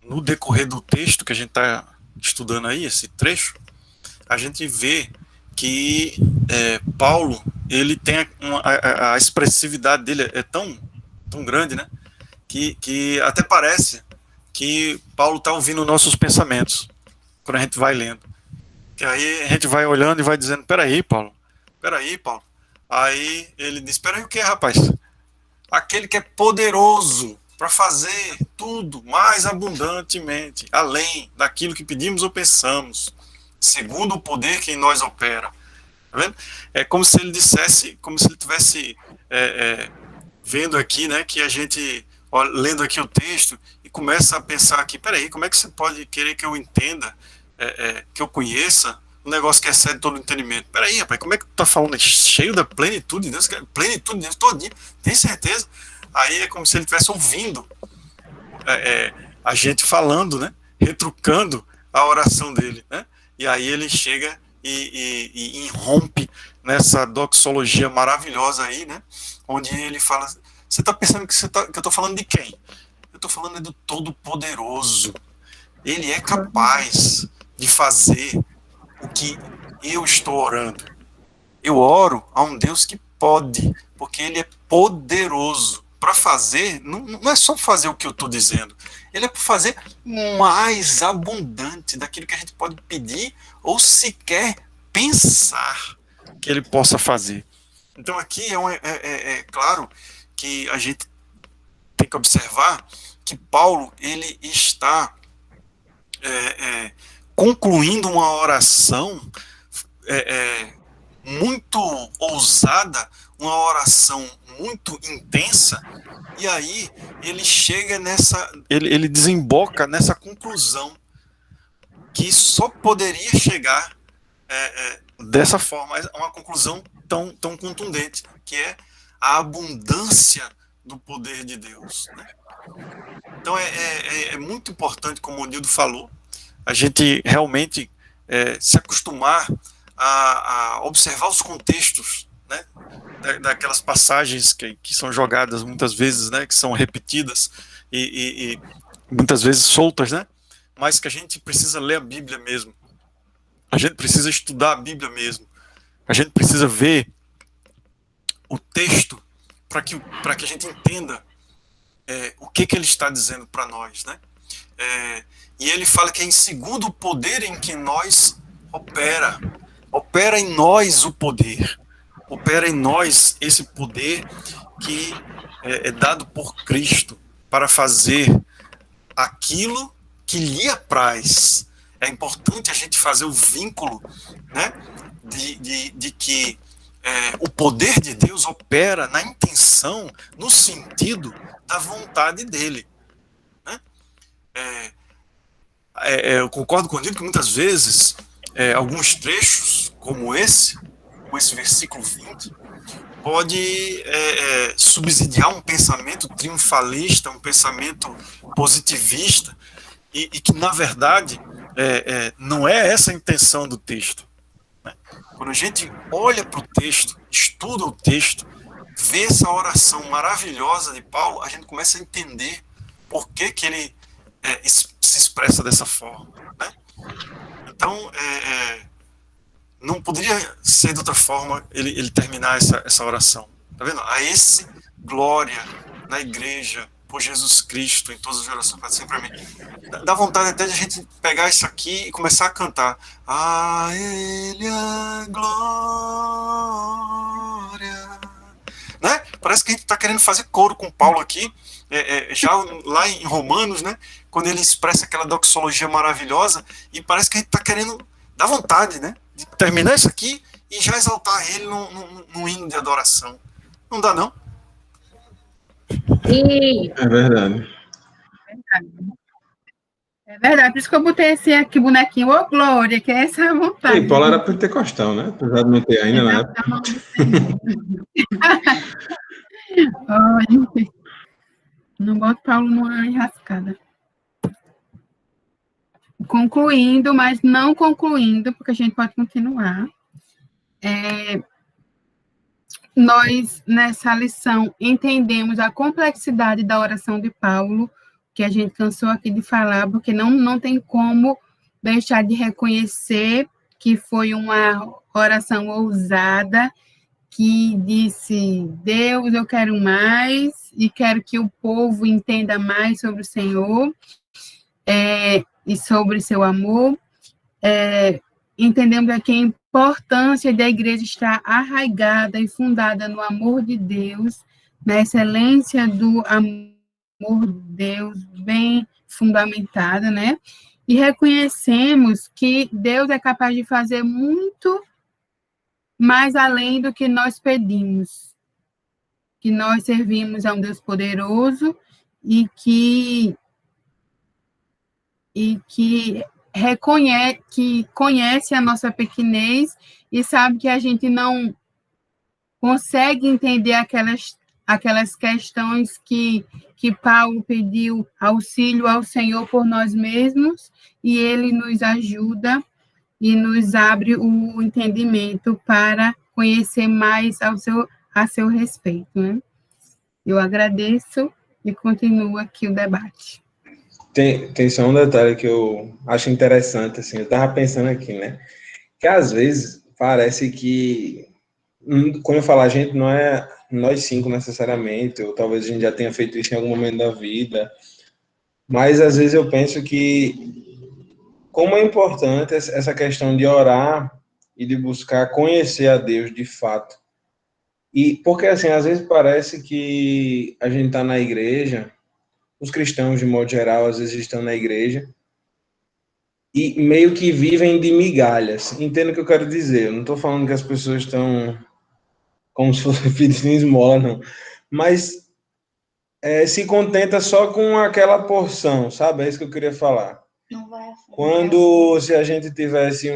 no decorrer do texto que a gente está estudando aí, esse trecho, a gente vê que Paulo, ele tem a expressividade dele é tão grande, né, que até parece que Paulo está ouvindo nossos pensamentos quando a gente vai lendo. Que aí a gente vai olhando e vai dizendo, peraí, Paulo. Aí ele diz, peraí o que, rapaz? Aquele que é poderoso para fazer tudo mais abundantemente, além daquilo que pedimos ou pensamos, segundo o poder que em nós opera. Tá vendo? É como se ele dissesse, como se ele estivesse vendo aqui, né, que a gente, lendo aqui o texto, e começa a pensar aqui, peraí, como é que você pode querer que eu entenda, que eu conheça um negócio que excede todo o entendimento? Peraí, rapaz, como é que tu tá falando? Cheio da plenitude de Deus, plenitude de Deus todinho, tem certeza? Aí é como se ele estivesse ouvindo a gente falando, né, retrucando a oração dele, né? E aí ele chega e irrompe nessa doxologia maravilhosa aí, né? Onde ele fala, você está pensando que eu estou falando de quem? Eu estou falando do Todo-Poderoso. Ele é capaz de fazer o que eu estou orando. Eu oro a um Deus que pode, porque ele é poderoso para fazer, não é só fazer o que eu estou dizendo, ele é para fazer mais abundante daquilo que a gente pode pedir ou sequer pensar que ele possa fazer. Então aqui é claro que a gente tem que observar que Paulo, ele está concluindo uma oração muito ousada, uma oração muito intensa, e aí ele chega ele desemboca nessa conclusão que só poderia chegar dessa forma, uma conclusão tão contundente, que é a abundância do poder de Deus, né? Então é muito importante, como o Nildo falou, a gente realmente se acostumar a observar os contextos, né, daquelas passagens que são jogadas muitas vezes, né, que são repetidas e muitas vezes soltas, né, mas que a gente precisa ler a Bíblia mesmo, a gente precisa estudar a Bíblia mesmo, a gente precisa ver o texto para que a gente entenda o que ele está dizendo para nós, né? E ele fala que é em segundo o poder em que nós opera em nós o poder, opera em nós esse poder que é dado por Cristo para fazer aquilo que lhe apraz. É importante a gente fazer o vínculo, né, de que o poder de Deus opera na intenção, no sentido da vontade dele, né? Eu concordo com ele que muitas vezes alguns trechos como esse versículo 20, pode subsidiar um pensamento triunfalista, um pensamento positivista, e que na verdade não é essa a intenção do texto, né? Quando a gente olha para o texto, estuda o texto, vê essa oração maravilhosa de Paulo, a gente começa a entender por que ele se expressa dessa forma, né? Então, não poderia ser de outra forma ele terminar essa oração, Tá vendo? A esse glória na igreja, por Jesus Cristo, em todas as gerações, para sempre. Amém. Dá vontade até de a gente pegar isso aqui e começar a cantar. A Ele a glória. Né? Parece que a gente está querendo fazer coro com Paulo aqui, já lá em Romanos, né? Quando ele expressa aquela doxologia maravilhosa, e parece que a gente está querendo, dá vontade, né? De terminar isso aqui e já exaltar ele num hino de adoração. Não dá, não? É verdade. É verdade, por isso que eu botei esse aqui, bonequinho, ô Glória, que é essa vontade. E Paulo era pentecostal, né? Apesar de não ter ainda na época. Não boto Paulo numa enrascada. Concluindo, mas não concluindo, porque a gente pode continuar. Nós, nessa lição, entendemos a complexidade da oração de Paulo, que a gente cansou aqui de falar, porque não tem como deixar de reconhecer que foi uma oração ousada, que disse, Deus, eu quero mais, e quero que o povo entenda mais sobre o Senhor, e sobre seu amor. Entendemos aqui a importância da igreja estar arraigada e fundada no amor de Deus, na excelência do amor de Deus, bem fundamentada, né? E reconhecemos que Deus é capaz de fazer muito mais além do que nós pedimos, que nós servimos a um Deus poderoso e que conhece a nossa pequenez e sabe que a gente não consegue entender aquelas questões que Paulo pediu auxílio ao Senhor por nós mesmos, e ele nos ajuda e nos abre o entendimento para conhecer mais a seu respeito, né? Eu agradeço e continuo aqui o debate. Tem só um detalhe que eu acho interessante, assim, eu estava pensando aqui, né? Que às vezes parece que, quando eu falo a gente, não é nós cinco necessariamente, ou talvez a gente já tenha feito isso em algum momento da vida, mas às vezes eu penso que como é importante essa questão de orar e de buscar conhecer a Deus de fato. E porque, assim, às vezes parece que a gente está na igreja, os cristãos, de modo geral, às vezes estão na igreja e meio que vivem de migalhas. Entendo o que eu quero dizer. Eu não estou falando que as pessoas estão como se fosse pedindo esmola, não. Mas se contenta só com aquela porção, sabe? É isso que eu queria falar. Não vai Quando, se a gente tivesse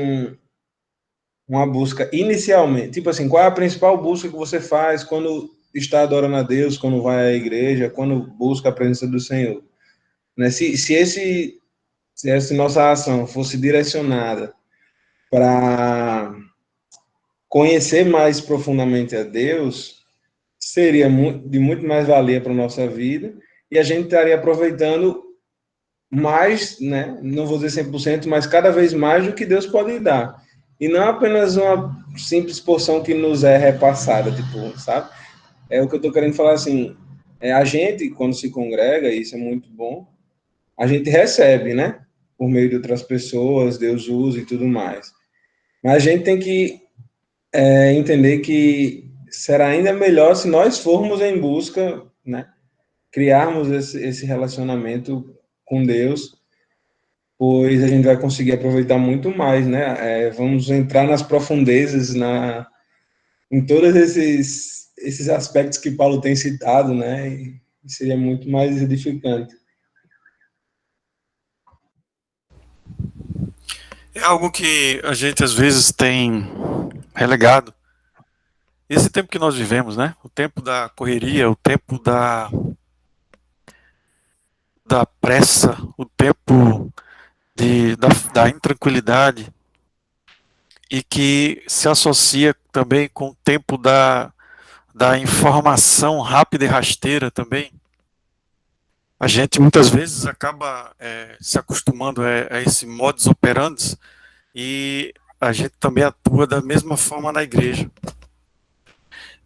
uma busca inicialmente, tipo assim, qual é a principal busca que você faz quando está adorando a Deus, quando vai à igreja, quando busca a presença do Senhor, né? Se essa nossa ação fosse direcionada para conhecer mais profundamente a Deus, seria de muito mais valia para a nossa vida, e a gente estaria aproveitando mais, né? Não vou dizer 100%, mas cada vez mais do que Deus pode dar. E não apenas uma simples porção que nos é repassada, tipo, sabe? É o que eu estou querendo falar, assim, a gente, quando se congrega, e isso é muito bom, a gente recebe, né? Por meio de outras pessoas, Deus usa e tudo mais. Mas a gente tem que entender que será ainda melhor se nós formos em busca, né? Criarmos esse relacionamento com Deus, pois a gente vai conseguir aproveitar muito mais, né? Vamos entrar nas profundezas, em todos esses aspectos que Paulo tem citado, né? E seria muito mais edificante. É algo que a gente às vezes tem relegado. Esse tempo que nós vivemos, né? O tempo da correria, o tempo da pressa, o tempo da intranquilidade, e que se associa também com o tempo da informação rápida e rasteira também. A gente muitas vezes acaba se acostumando a esse modus operandi, e a gente também atua da mesma forma na igreja.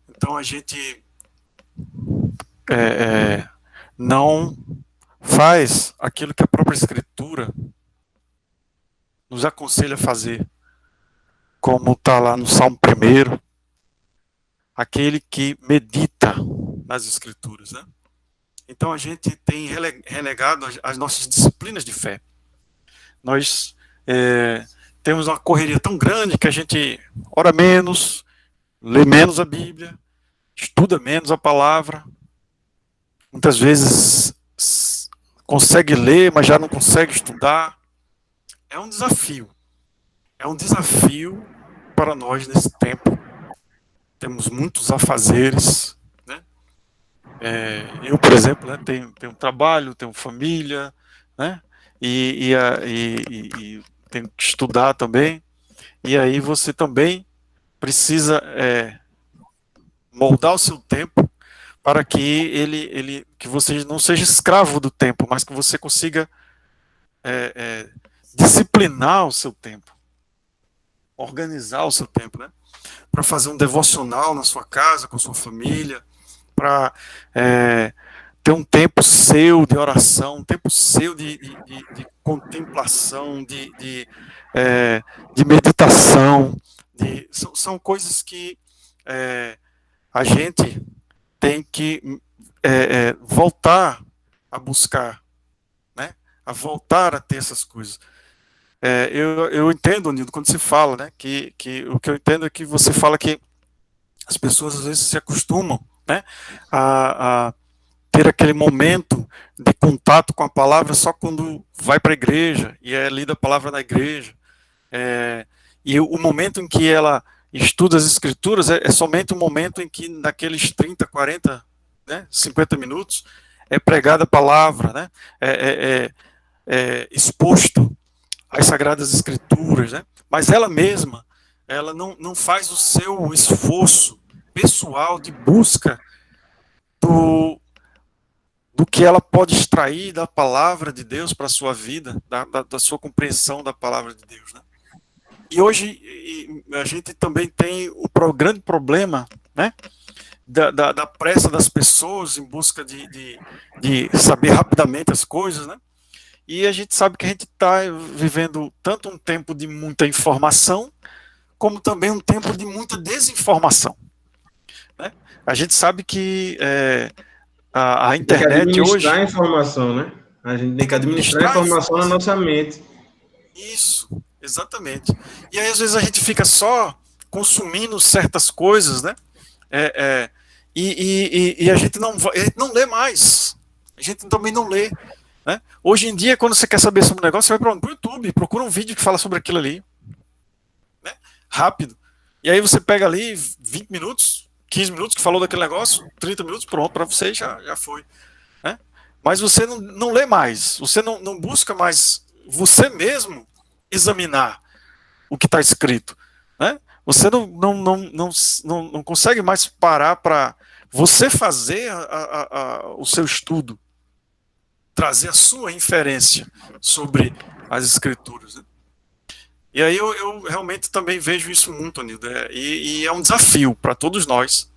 Então a gente não faz aquilo que a própria Escritura nos aconselha a fazer, como está lá no Salmo 1, aquele que medita nas Escrituras, né? Então a gente tem renegado as nossas disciplinas de fé. Nós temos uma correria tão grande que a gente ora menos, lê menos a Bíblia, estuda menos a palavra, muitas vezes consegue ler, mas já não consegue estudar. É um desafio para nós nesse tempo. Temos muitos afazeres, né? Eu, por exemplo, né, tenho trabalho, tenho família, né? E tenho que estudar também. E aí você também precisa moldar o seu tempo para que que você não seja escravo do tempo, mas que você consiga disciplinar o seu tempo, organizar o seu tempo, né? Para fazer um devocional na sua casa, com a sua família, para ter um tempo seu de oração, um tempo seu de contemplação, de meditação. São coisas que a gente tem que voltar a buscar, né? A voltar a ter essas coisas. Eu entendo, Nildo, quando se fala, né, que o que eu entendo é que você fala que as pessoas às vezes se acostumam, né, a ter aquele momento de contato com a palavra só quando vai para a igreja e é lida a palavra na igreja. E o momento em que ela estuda as escrituras é somente um momento em que naqueles 30, 40, né, 50 minutos é pregada a palavra, né, exposto as Sagradas Escrituras, né? Mas ela mesma, ela não faz o seu esforço pessoal de busca do que ela pode extrair da palavra de Deus para a sua vida, da sua compreensão da palavra de Deus, né? E hoje a gente também tem o grande problema, né, da pressa das pessoas em busca de saber rapidamente as coisas, né? E a gente sabe que a gente está vivendo tanto um tempo de muita informação, como também um tempo de muita desinformação, né? A gente sabe que a internet tem que hoje... administrar a informação, né? A gente tem que administrar a informação na nossa mente. Isso, exatamente. E aí, às vezes, a gente fica só consumindo certas coisas, né? E a gente não lê mais. A gente também não lê. Né? Hoje em dia, quando você quer saber sobre um negócio, você vai para o YouTube, procura um vídeo que fala sobre aquilo ali, né? Rápido. E aí você pega ali 20 minutos, 15 minutos que falou daquele negócio, 30 minutos, pronto, para você já foi. Né? Mas você não lê mais, você não busca mais você mesmo examinar o que está escrito. Né? Você não consegue mais parar para você fazer o seu estudo, trazer a sua inferência sobre as escrituras. Né? E aí eu realmente também vejo isso muito, Nildo, e é um desafio para todos nós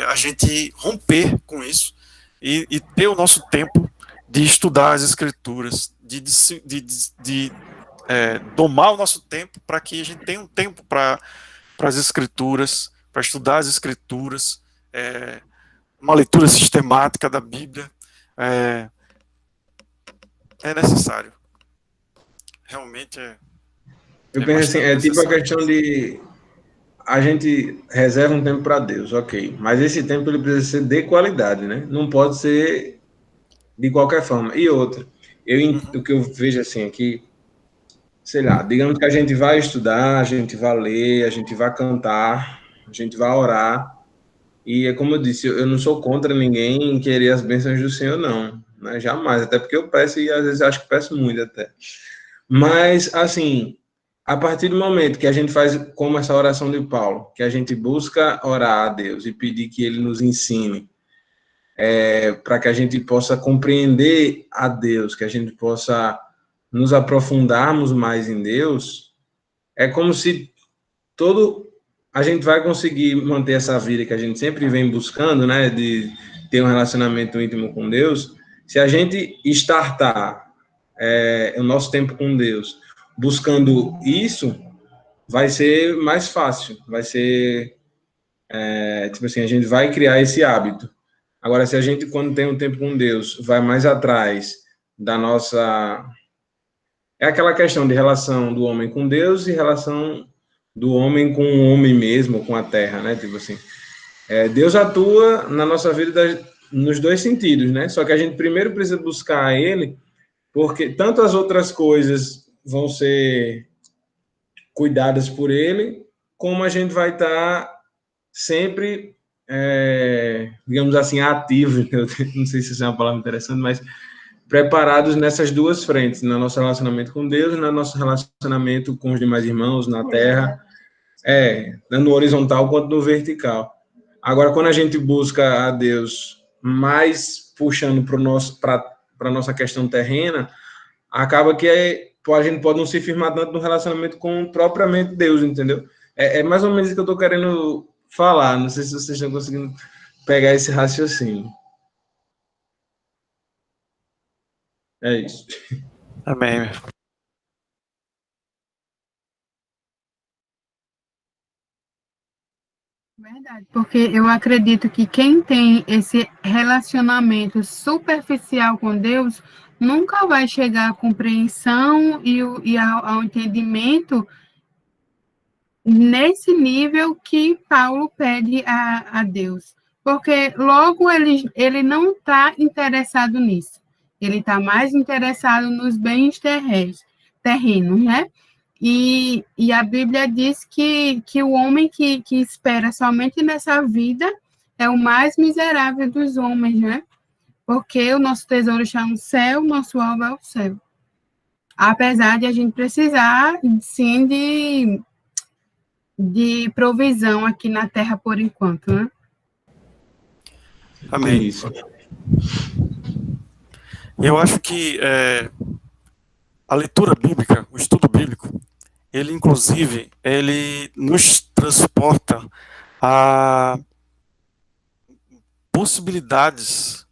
a gente romper com isso e ter o nosso tempo de estudar as escrituras, de domar o nosso tempo para que a gente tenha um tempo para as escrituras, para estudar as escrituras, uma leitura sistemática da Bíblia. É necessário. Realmente Eu penso assim, tipo a questão de a gente reserva um tempo para Deus, ok. Mas esse tempo ele precisa ser de qualidade, né? Não pode ser de qualquer forma. E outra, o que eu vejo assim aqui, sei lá, digamos que a gente vai estudar, a gente vai ler, a gente vai cantar, a gente vai orar. E é como eu disse, eu não sou contra ninguém querer as bênçãos do Senhor, não. Né? Jamais, até porque eu peço e às vezes acho que peço muito até. Mas, assim, a partir do momento que a gente faz como essa oração de Paulo, que a gente busca orar a Deus e pedir que Ele nos ensine, para que a gente possa compreender a Deus, que a gente possa nos aprofundarmos mais em Deus, é como se todo a gente vai conseguir manter essa vida que a gente sempre vem buscando, né, de ter um relacionamento íntimo com Deus, se a gente startar o nosso tempo com Deus buscando isso, vai ser mais fácil, vai ser, tipo assim, a gente vai criar esse hábito. Agora, se a gente, quando tem um tempo com Deus, vai mais atrás da nossa... É aquela questão de relação do homem com Deus e relação do homem com o homem mesmo, com a terra, né? Tipo assim, Deus atua na nossa vida nos dois sentidos, né? Só que a gente primeiro precisa buscar Ele, porque tanto as outras coisas vão ser cuidadas por Ele, como a gente vai estar sempre, digamos assim, ativo. Eu não sei se isso é uma palavra interessante, mas preparados nessas duas frentes, no nosso relacionamento com Deus, no nosso relacionamento com os demais irmãos, na terra, tanto no horizontal quanto no vertical. Agora, quando a gente busca a Deus mais puxando para a nossa questão terrena, acaba que a gente pode não se firmar tanto no relacionamento com propriamente Deus, entendeu? É mais ou menos isso que eu estou querendo falar. Não sei se vocês estão conseguindo pegar esse raciocínio. É isso. Amém. Verdade, porque eu acredito que quem tem esse relacionamento superficial com Deus nunca vai chegar à compreensão e ao entendimento nesse nível que Paulo pede a Deus. Porque logo ele não está interessado nisso. Ele está mais interessado nos bens terrenos, né? E a Bíblia diz que o homem que espera somente nessa vida é o mais miserável dos homens, né? Porque o nosso tesouro está no céu, o nosso alvo é o céu. Apesar de a gente precisar, sim, de provisão aqui na terra por enquanto, né? Amém. Isso. Eu acho que a leitura bíblica, o estudo bíblico, ele inclusive, ele nos transporta a possibilidades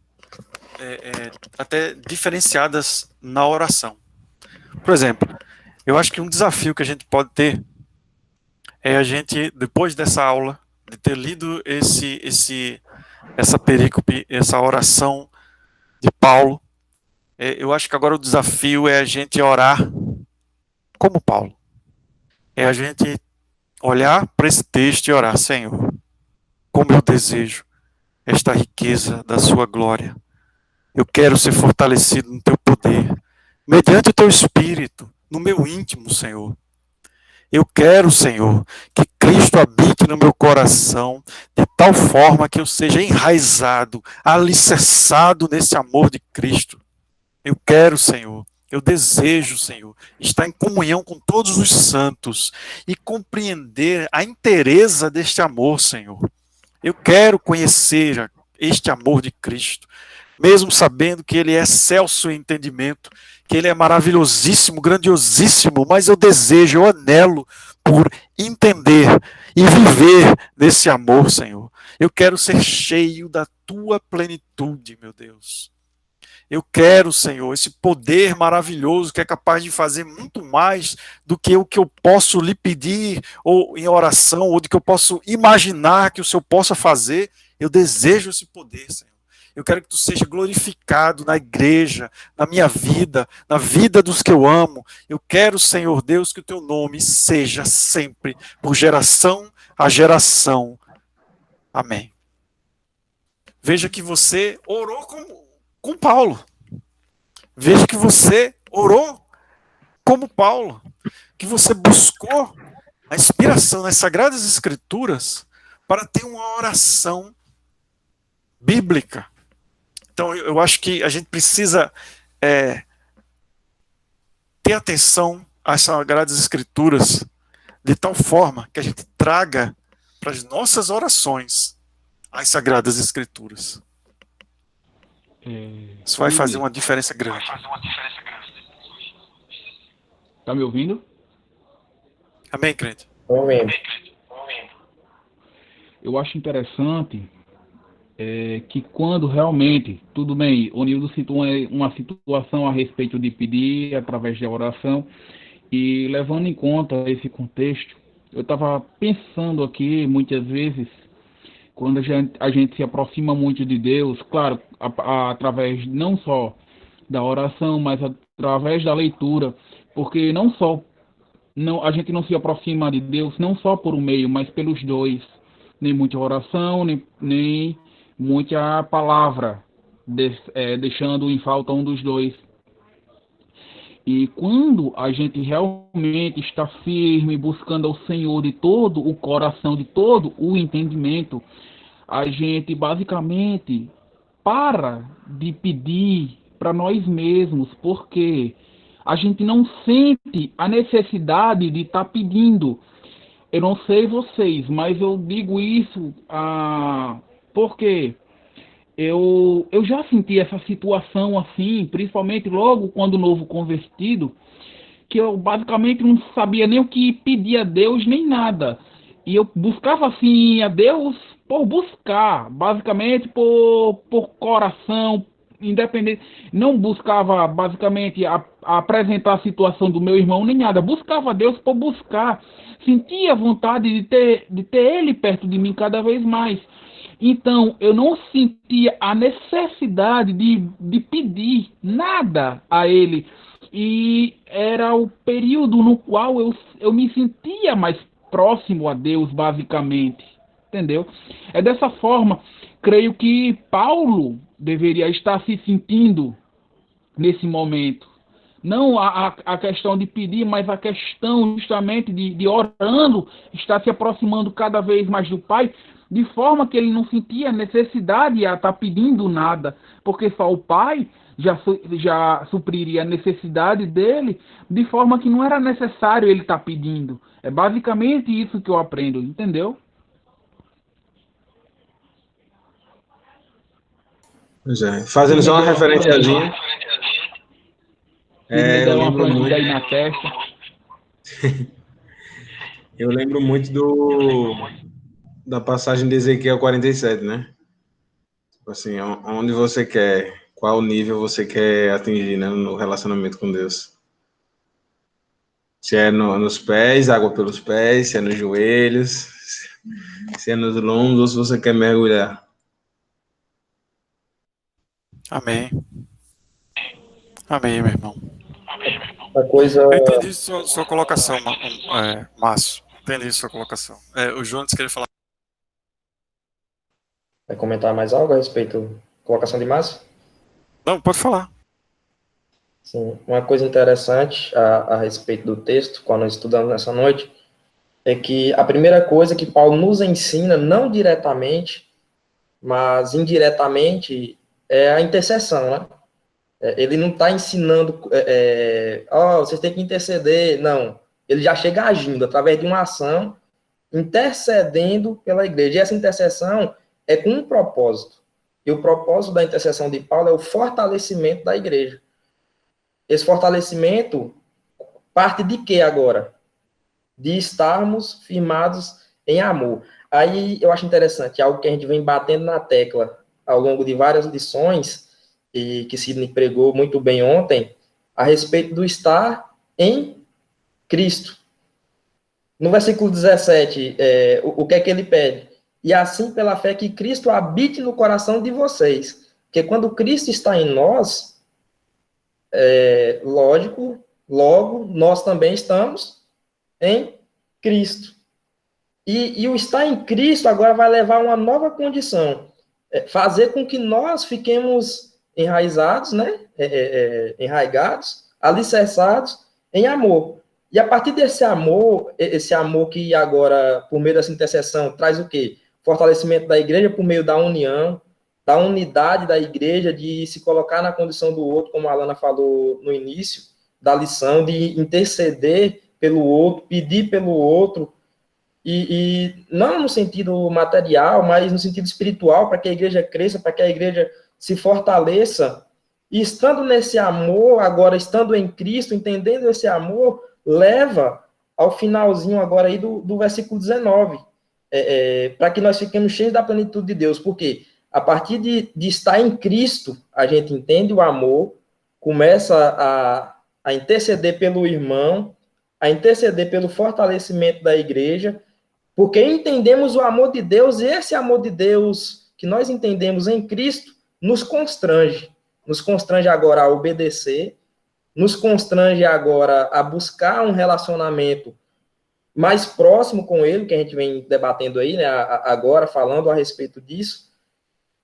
até diferenciadas na oração. Por exemplo, eu acho que um desafio que a gente pode ter é a gente, depois dessa aula, de ter lido essa perícope, essa oração de Paulo, eu acho que agora o desafio é a gente orar como Paulo. É a gente olhar para esse texto e orar: Senhor, como eu desejo esta riqueza da sua glória. Eu quero ser fortalecido no teu poder, mediante o teu espírito, no meu íntimo, Senhor. Eu quero, Senhor, que Cristo habite no meu coração, de tal forma que eu seja enraizado, alicerçado nesse amor de Cristo. Eu quero, Senhor, eu desejo, Senhor, estar em comunhão com todos os santos e compreender a inteireza deste amor, Senhor. Eu quero conhecer este amor de Cristo, mesmo sabendo que Ele é excelso em entendimento, que Ele é maravilhosíssimo, grandiosíssimo, mas eu desejo, eu anelo por entender e viver nesse amor, Senhor. Eu quero ser cheio da Tua plenitude, meu Deus. Eu quero, Senhor, esse poder maravilhoso que é capaz de fazer muito mais do que o que eu posso lhe pedir ou em oração, ou do que eu posso imaginar que o Senhor possa fazer. Eu desejo esse poder, Senhor. Eu quero que Tu seja glorificado na igreja, na minha vida, na vida dos que eu amo. Eu quero, Senhor Deus, que o Teu nome seja sempre, por geração a geração. Amém. Veja que você orou com Paulo. Veja que você orou como Paulo, que você buscou a inspiração nas Sagradas Escrituras para ter uma oração bíblica. Então, eu acho que a gente precisa ter atenção às Sagradas Escrituras de tal forma que a gente traga para as nossas orações as Sagradas Escrituras. Isso vai fazer uma diferença grande. Tá me ouvindo? Amém, crente? Ouvindo. eu acho interessante que quando realmente, tudo bem, o Nildo citou uma situação a respeito de pedir através da oração, e levando em conta esse contexto, eu estava pensando aqui, muitas vezes, quando a gente se aproxima muito de Deus, claro, através não só da oração, mas através da leitura, porque a gente não se aproxima de Deus não só por um meio, mas pelos dois. Nem muita oração, nem muita palavra, deixando em falta um dos dois. E quando a gente realmente está firme, buscando ao Senhor de todo o coração, de todo o entendimento, a gente basicamente para de pedir para nós mesmos, porque a gente não sente a necessidade de estar pedindo. Eu não sei vocês, mas eu digo isso porque eu já senti essa situação assim, principalmente logo quando novo convertido, que eu basicamente não sabia nem o que pedir a Deus, nem nada. E eu buscava assim a Deus por buscar, basicamente por coração, independente. Não buscava basicamente apresentar a situação do meu irmão, nem nada. Buscava a Deus por buscar. Sentia vontade de ter Ele perto de mim cada vez mais. Então, eu não sentia a necessidade de pedir nada a Ele. E era o período no qual eu me sentia mais próximo a Deus, basicamente. Entendeu? É dessa forma, creio que Paulo deveria estar se sentindo nesse momento. Não a questão de pedir, mas a questão justamente de orando, estar se aproximando cada vez mais do Pai, de forma que ele não sentia necessidade de estar pedindo nada, porque só o Pai já supriria a necessidade dele, de forma que não era necessário ele estar pedindo. É basicamente isso que eu aprendo, entendeu? Pois é. Fazendo só uma referenciazinha. Me dá Eu uma lembro muito. plantilla aí na testa. Eu lembro muito da passagem de Ezequiel 47, né? Tipo assim, onde você quer, qual nível você quer atingir, né, no relacionamento com Deus. Se é nos pés, água pelos pés, se é nos joelhos, se é nos lombos, ou se você quer mergulhar. Amém. Amém, meu irmão. Uma coisa, Eu entendi sua colocação, Márcio. Entendi sua colocação. O João disse que ele falar. vai comentar mais algo a respeito da colocação de Márcio? Não, pode falar. Sim, uma coisa interessante a respeito do texto, quando nós estudamos nessa noite, é que a primeira coisa que Paulo nos ensina, não diretamente, mas indiretamente, é a intercessão, né? Ele não está ensinando, vocês têm que interceder, não. Ele já chega agindo através de uma ação, intercedendo pela igreja. E essa intercessão é com um propósito. E o propósito da intercessão de Paulo é o fortalecimento da igreja. Esse fortalecimento parte de quê agora? De estarmos firmados em amor. Aí eu acho interessante, algo que a gente vem batendo na tecla ao longo de várias lições, e que Sidney pregou muito bem ontem, a respeito do estar em Cristo. No versículo 17, o que é que ele pede? E assim pela fé que Cristo habite no coração de vocês. Porque quando Cristo está em nós, lógico, logo nós também estamos em Cristo. E o estar em Cristo agora vai levar a uma nova condição. Fazer com que nós fiquemos enraizados, né? Enraigados, alicerçados em amor. E a partir desse amor, esse amor que agora, por meio dessa intercessão, traz o quê? Fortalecimento da igreja por meio da união, da unidade da igreja, de se colocar na condição do outro, como a Alana falou no início da lição, de interceder pelo outro, pedir pelo outro, e não no sentido material, mas no sentido espiritual, para que a igreja cresça, para que a igreja se fortaleça. E estando nesse amor, agora estando em Cristo, entendendo esse amor, leva ao finalzinho agora aí do versículo 19, para que nós fiquemos cheios da plenitude de Deus. Porque a partir de estar em Cristo, a gente entende o amor, começa a interceder pelo irmão, a interceder pelo fortalecimento da igreja, porque entendemos o amor de Deus, e esse amor de Deus que nós entendemos em Cristo nos constrange agora a obedecer, nos constrange agora a buscar um relacionamento mais próximo com Ele, que a gente vem debatendo aí, né, agora, falando a respeito disso,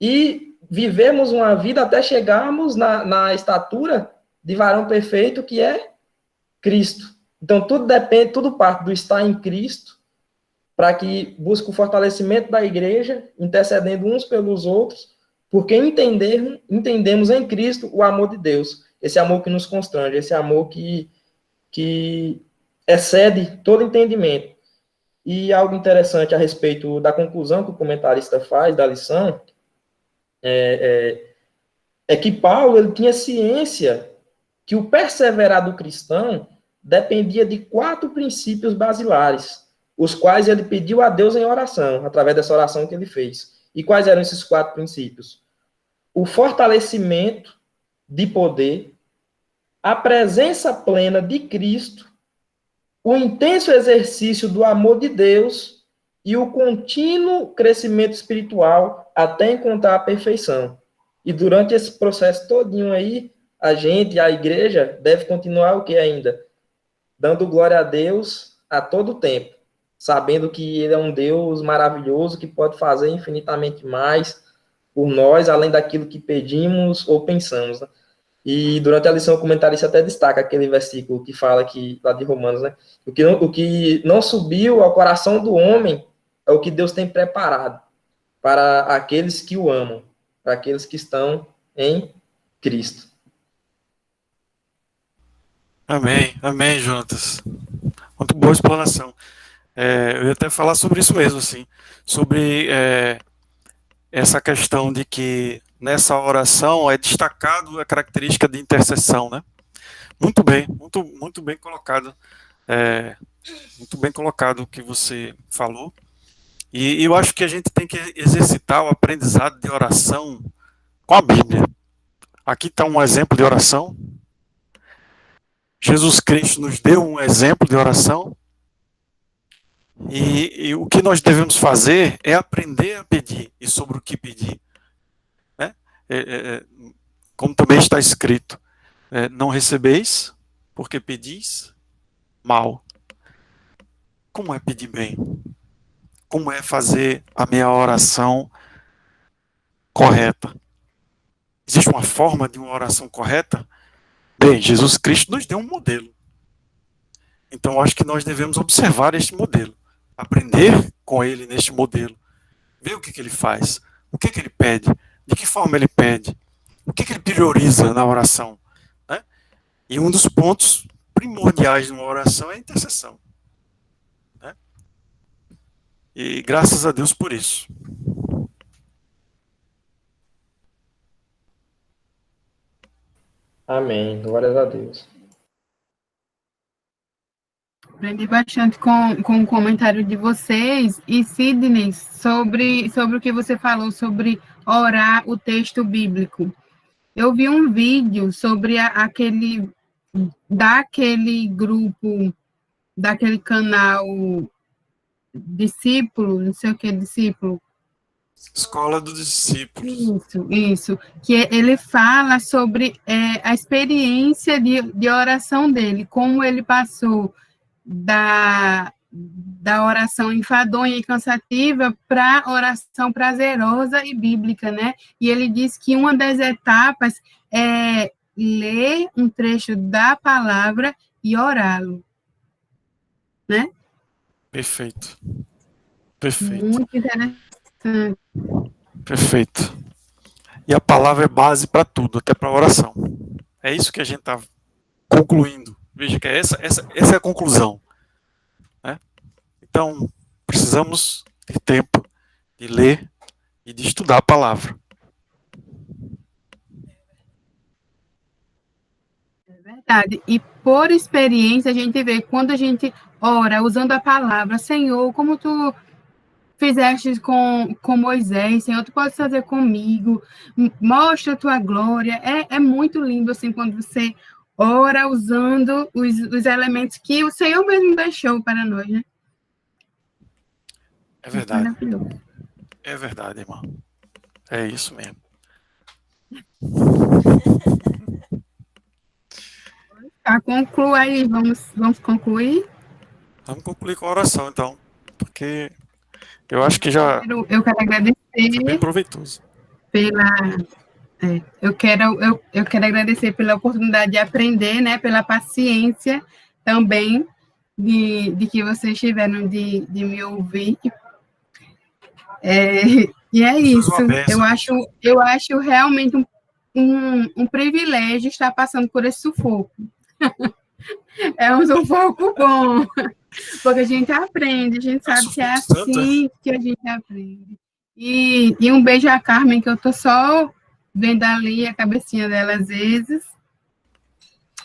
e vivemos uma vida até chegarmos na estatura de varão perfeito, que é Cristo. Então, tudo depende, tudo parte do estar em Cristo, para que busque o fortalecimento da igreja, intercedendo uns pelos outros, porque entendemos em Cristo o amor de Deus, esse amor que nos constrange, esse amor que excede todo entendimento. E algo interessante a respeito da conclusão que o comentarista faz da lição é que Paulo ele tinha ciência que o perseverar do cristão dependia de 4 princípios basilares, os quais ele pediu a Deus em oração, através dessa oração que ele fez. E quais eram esses 4 princípios? O fortalecimento de poder, a presença plena de Cristo, o intenso exercício do amor de Deus e o contínuo crescimento espiritual até encontrar a perfeição. E durante esse processo todinho aí, a igreja, deve continuar o que ainda? Dando glória a Deus a todo tempo, sabendo que Ele é um Deus maravilhoso, que pode fazer infinitamente mais por nós, além daquilo que pedimos ou pensamos, né? E durante a lição o comentarista até destaca aquele versículo que fala aqui, lá de Romanos, né? O que não subiu ao coração do homem é o que Deus tem preparado para aqueles que o amam, para aqueles que estão em Cristo. Amém, Jonatas. Muito boa explanação. Eu ia até falar sobre isso mesmo, assim, sobre essa questão de que nessa oração é destacado a característica de intercessão, né? Muito bem, muito bem colocado. Muito bem colocado o que você falou. E eu acho que a gente tem que exercitar o aprendizado de oração com a Bíblia. Aqui está um exemplo de oração. Jesus Cristo nos deu um exemplo de oração. E o que nós devemos fazer é aprender a pedir e sobre o que pedir. Né? Como também está escrito, não recebeis porque pedis mal. Como é pedir bem? Como é fazer a minha oração correta? Existe uma forma de uma oração correta? Bem, Jesus Cristo nos deu um modelo. Então, eu acho que nós devemos observar este modelo, aprender com ele neste modelo, ver o que ele faz, o que ele pede, de que forma ele pede, o que ele prioriza na oração, né? E um dos pontos primordiais de uma oração é a intercessão, né? E graças a Deus por isso. Amém. Glórias a Deus. Aprendi bastante com o comentário de vocês. E, Sidney, sobre o que você falou, sobre orar o texto bíblico. Eu vi um vídeo sobre daquele grupo, daquele canal Discípulo, não sei o que, Discípulo. Escola dos Discípulos. Isso. Que ele fala sobre a experiência de oração dele, como ele passou da oração enfadonha e cansativa para oração prazerosa e bíblica, né? E ele diz que uma das etapas é ler um trecho da palavra e orá-lo, né? Perfeito. Muito interessante. Perfeito. E a palavra é base para tudo, até para a oração. É isso que a gente está concluindo. Veja que essa é a conclusão, né? Então, precisamos ter tempo de ler e de estudar a palavra. É verdade. E por experiência, a gente vê, quando a gente ora usando a palavra, Senhor, como tu fizeste com Moisés, Senhor, tu pode fazer comigo, mostra a tua glória. É muito lindo, assim, quando você ora usando os elementos que o Senhor mesmo deixou para nós, né? É verdade. Maravilhoso. É verdade, irmão. É isso mesmo. Tá, conclua aí, vamos concluir. Vamos concluir com a oração, então. Porque eu acho que já Eu quero agradecer foi bem proveitoso. eu quero agradecer pela oportunidade de aprender, né, pela paciência também de que vocês tiveram de me ouvir. E é isso. Eu acho realmente um privilégio estar passando por esse sufoco. É um sufoco bom, porque a gente aprende, a gente sabe que é assim que a gente aprende. E um beijo a Carmen, que eu tô só vendo ali a cabecinha dela às vezes.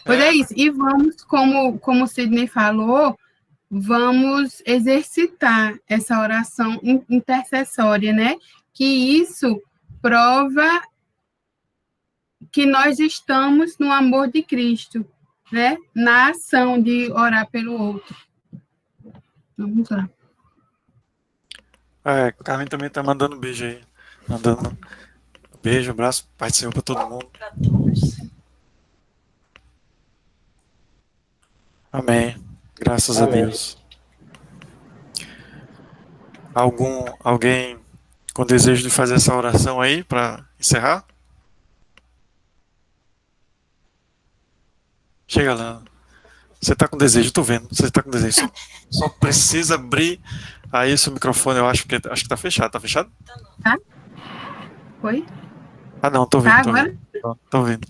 Pois é isso. E vamos, como o Sidney falou, vamos exercitar essa oração intercessória, né? Que isso prova que nós estamos no amor de Cristo, né? Na ação de orar pelo outro. Vamos lá. Carmen também tá mandando um beijo aí. Mandando beijo, abraço, Pai do Senhor para todo mundo. Amém. Graças a Deus. Alguém com desejo de fazer essa oração aí para encerrar? Chega lá. Você está com desejo, estou vendo. Você está com desejo. Só precisa abrir aí o seu microfone, eu acho que está fechado. Está fechado? Tá? Oi? Ah, não, estou vendo. Tá, agora? Estou vendo.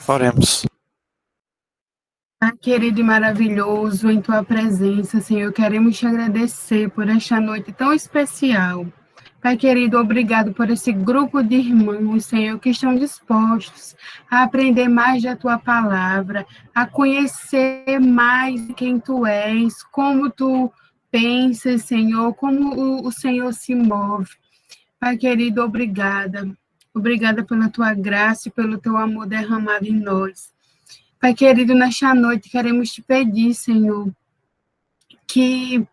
Oremos. Pai querido e maravilhoso, em tua presença, Senhor, queremos te agradecer por esta noite tão especial. Pai querido, obrigado por esse grupo de irmãos, Senhor, que estão dispostos a aprender mais da tua palavra, a conhecer mais quem tu és, como tu pensas, Senhor, como o Senhor se move. Pai querido, obrigada. Obrigada pela tua graça e pelo teu amor derramado em nós. Pai querido, nesta noite queremos te pedir, Senhor, que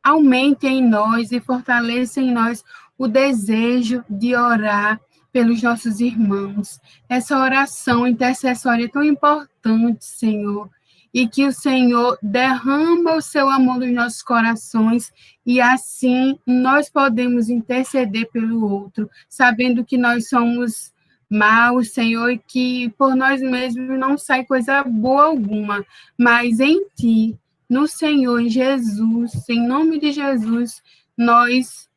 aumente em nós e fortaleça em nós o desejo de orar pelos nossos irmãos. Essa oração intercessória é tão importante, Senhor, e que o Senhor derrama o seu amor nos nossos corações e assim nós podemos interceder pelo outro, sabendo que nós somos maus, Senhor, e que por nós mesmos não sai coisa boa alguma, mas em Ti, no Senhor, em Jesus, em nome de Jesus, nós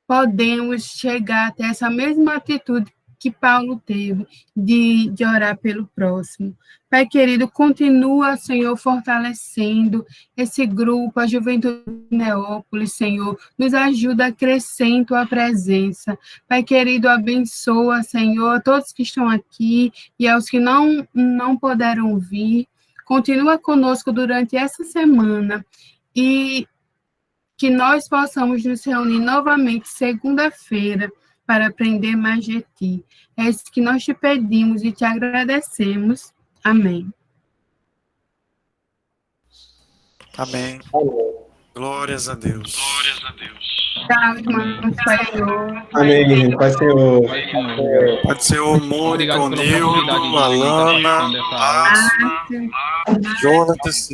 podemos chegar até essa mesma atitude que Paulo teve, de orar pelo próximo. Pai querido, continua, Senhor, fortalecendo esse grupo, a Juventude Neópolis, Senhor, nos ajuda a crescer em Tua presença. Pai querido, abençoa, Senhor, a todos que estão aqui e aos que não puderam vir. Continua conosco durante essa semana e que nós possamos nos reunir novamente segunda-feira para aprender mais de Ti. É isso que nós te pedimos e te agradecemos. Amém. Amém. Glórias a Deus. Tchau, irmãos. Pai Senhor. Amém. Pai Senhor. Pode ser o Mônica, o Nildo, a Lana, a Jonatas,